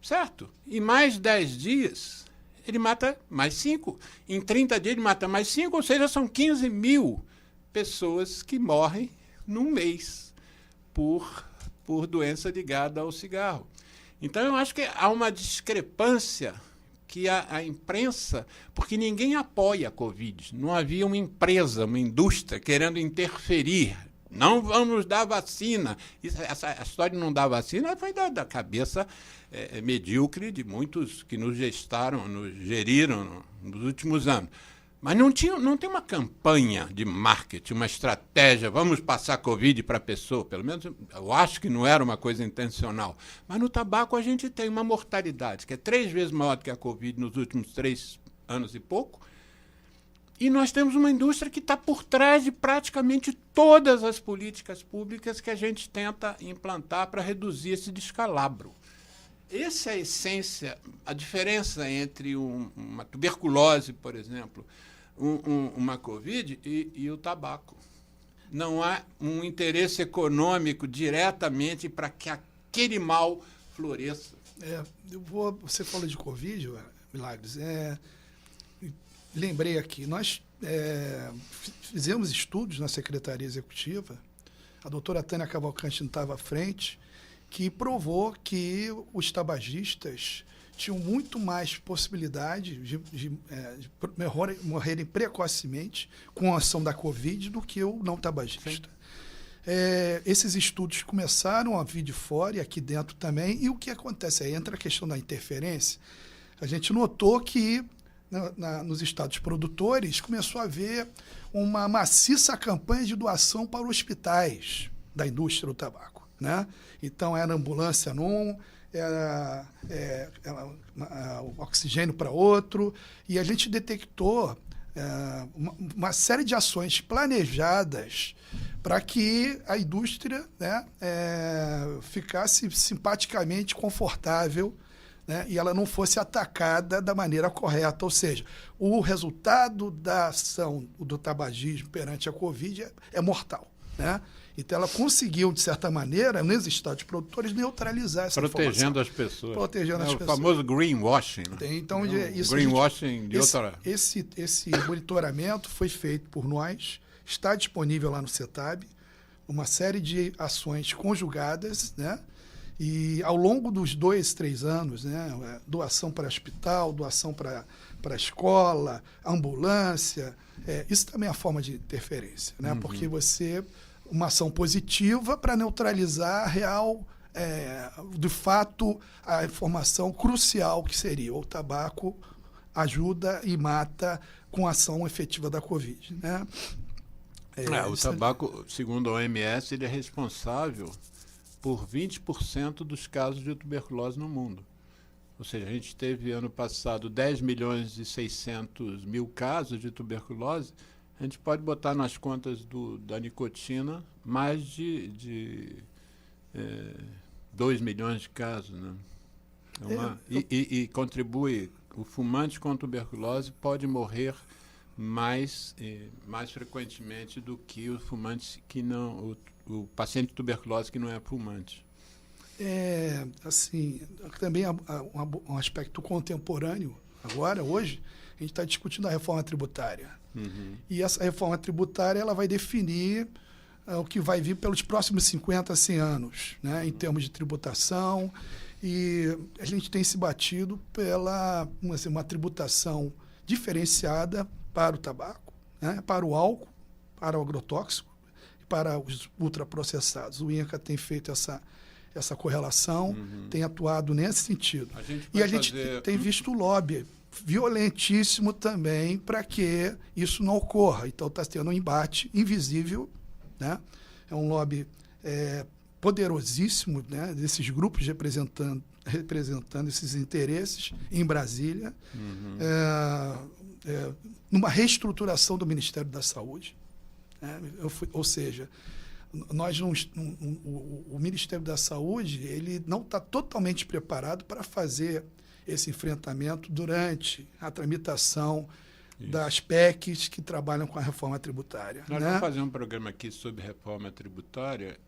Certo? E mais 10 dias... ele mata mais 5. Em 30 dias ele mata mais 5, ou seja, são 15 mil pessoas que morrem num mês por doença ligada ao cigarro. Então, eu acho que há uma discrepância que a imprensa... Porque ninguém apoia a Covid. Não havia uma empresa, uma indústria querendo interferir Não vamos dar vacina. Essa história de não dar vacina foi da cabeça medíocre de muitos que nos geriram nos últimos anos. Mas não tem uma campanha de marketing, uma estratégia, vamos passar Covid para a pessoa. Pelo menos eu acho que não era uma coisa intencional. Mas no tabaco a gente tem uma mortalidade que é 3 vezes maior do que a Covid nos últimos 3 anos e pouco. E nós temos uma indústria que está por trás de praticamente todas as políticas públicas que a gente tenta implantar para reduzir esse descalabro. Essa é a essência, a diferença entre uma tuberculose, por exemplo, uma Covid e o tabaco. Não há um interesse econômico diretamente para que aquele mal floresça.
Você falou de Covid, Milagres. Lembrei aqui, nós fizemos estudos na Secretaria Executiva, a doutora Tânia Cavalcante estava à frente, que provou que os tabagistas tinham muito mais possibilidade de morrerem precocemente com a ação da Covid do que o não tabagista. Esses estudos começaram a vir de fora e aqui dentro também, e o que acontece? Aí entra a questão da interferência. A gente notou que nos estados produtores começou a haver uma maciça campanha de doação para hospitais da indústria do tabaco, né? Então era ambulância num, era oxigênio para outro, e a gente detectou uma série de ações planejadas para que a indústria, né, ficasse simpaticamente confortável, né, e ela não fosse atacada da maneira correta. Ou seja, o resultado da ação do tabagismo perante a Covid é mortal, né? Então, ela conseguiu, de certa maneira, nos estados produtores, neutralizar essa
protegendo
informação.
as pessoas.
Protegendo as pessoas.
O famoso greenwashing. Né?
Então, isso
greenwashing de outra...
Esse monitoramento foi feito por nós, está disponível lá no CETAB, uma série de ações conjugadas, né? E ao longo dos 2, 3 anos, né, doação para hospital, doação para escola, ambulância, isso também é uma forma de interferência, né? Porque uma ação positiva para neutralizar a real, de fato, a informação crucial que seria o tabaco ajuda e mata com a ação efetiva da Covid, né?
O tabaco, segundo a OMS, ele é responsável por 20% dos casos de tuberculose no mundo. Ou seja, a gente teve ano passado 10.600.000 casos de tuberculose. A gente pode botar nas contas da nicotina mais de 2 milhões de casos. Né? E contribui, o fumante com tuberculose pode morrer mais frequentemente do que o fumante que não... O paciente de tuberculose que não é fumante.
Assim, também um aspecto contemporâneo, hoje, a gente está discutindo a reforma tributária. E essa reforma tributária ela vai definir o que vai vir pelos próximos 50, 100 anos, né, em termos de tributação. E a gente tem se batido pela uma tributação diferenciada para o tabaco, né, para o álcool, para o agrotóxico, para os ultraprocessados. O INCA tem feito essa correlação, tem atuado nesse sentido. A gente tem visto lobby violentíssimo também para que isso não ocorra. Então está tendo um embate invisível, né? É um lobby poderosíssimo, né, desses grupos representando esses interesses em Brasília, numa reestruturação do Ministério da Saúde. Ou seja, o Ministério da Saúde ele não está totalmente preparado para fazer esse enfrentamento durante a tramitação das PECs que trabalham com a reforma tributária.
Nós vamos fazer um programa aqui sobre reforma tributária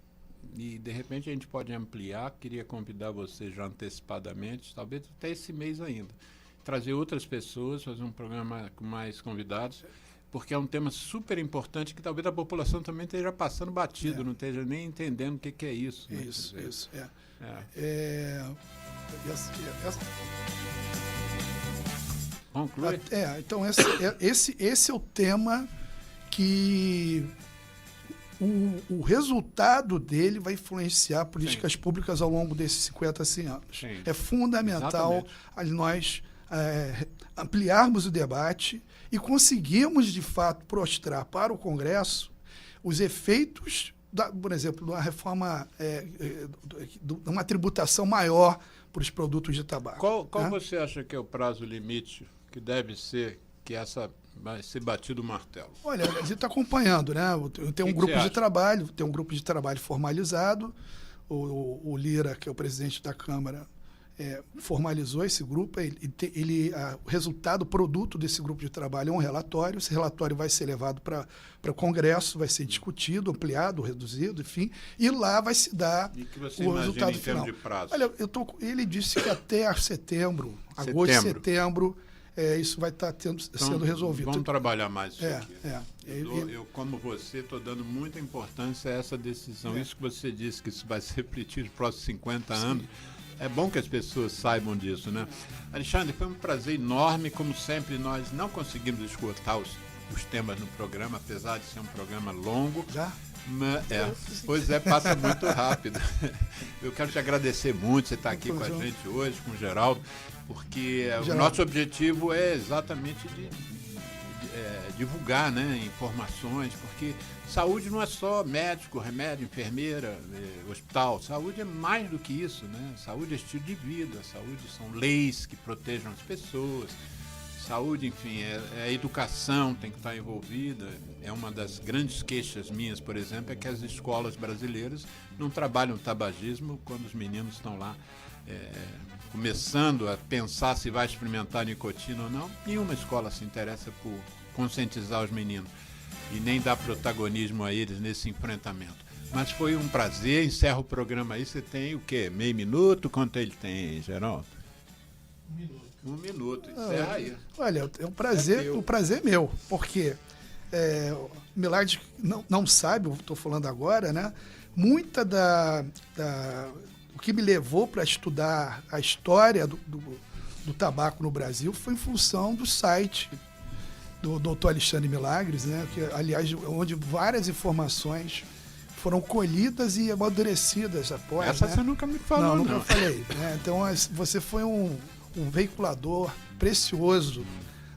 e, de repente, a gente pode ampliar. Queria convidar você já antecipadamente, talvez até esse mês ainda, trazer outras pessoas, fazer um programa com mais convidados, porque é um tema super importante que talvez a população também esteja passando batido, não esteja nem entendendo o que é isso. Né?
Isso.
Conclui.
Então, esse é o tema que o resultado dele vai influenciar políticas públicas ao longo desses 50, 100 anos. Sim. É fundamental nós ampliarmos o debate e conseguirmos, de fato, prostrar para o Congresso os efeitos, por exemplo, de uma reforma, de uma tributação maior para os produtos de tabaco.
Qual você acha que é o prazo limite que deve ser, que essa vai ser batido o martelo?
Olha, a gente está acompanhando, né? Tem um grupo de trabalho formalizado. O Lira, que é o presidente da Câmara, formalizou esse grupo. O resultado, o produto desse grupo de trabalho é um relatório. Esse relatório vai ser levado para o Congresso, vai ser discutido, ampliado, reduzido, enfim, e lá vai se dar o resultado final. De prazo? Olha, ele disse que até setembro, agosto, setembro, isso vai estar sendo resolvido.
Vamos trabalhar mais isso aqui. Eu, como você, estou dando muita importância a essa decisão. Isso que você disse, que isso vai se repetir nos próximos 50 anos. É bom que as pessoas saibam disso, né? Alexandre, foi um prazer enorme. Como sempre, nós não conseguimos esgotar os temas no programa, apesar de ser um programa longo.
Já?
Pois passa muito rápido. Eu quero te agradecer muito você estar aqui com a gente hoje, com o Geraldo, porque o nosso objetivo é exatamente divulgar, né, informações, porque saúde não é só médico, remédio, enfermeira, hospital. Saúde é mais do que isso, né? Saúde é estilo de vida, saúde são leis que protejam as pessoas. Saúde, enfim, a educação tem que estar envolvida. É uma das grandes queixas minhas, por exemplo, é que as escolas brasileiras não trabalham tabagismo quando os meninos estão lá começando a pensar se vai experimentar nicotina ou não. Nenhuma escola se interessa por conscientizar os meninos e nem dar protagonismo a eles nesse enfrentamento. Mas foi um prazer, encerra o programa aí. Você tem o quê? Meio minuto? Quanto ele tem, Geraldo? 1 minuto, encerra aí.
Olha, é um prazer, o prazer é meu, porque Milagres não sabe, eu estou falando agora, né? Muita o que me levou para estudar a história do tabaco no Brasil foi em função do site do Dr. Alexandre Milagres, né? Que, aliás, onde várias informações foram colhidas e amadurecidas após.
Essa você nunca me falou,
não. Nunca falei. Né? Então, você foi um veiculador precioso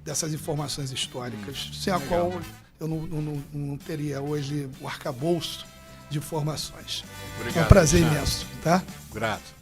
dessas informações históricas, sem a qual eu não teria hoje o arcabouço de informações.
Obrigado,
É um prazer imenso, tá?
Grato.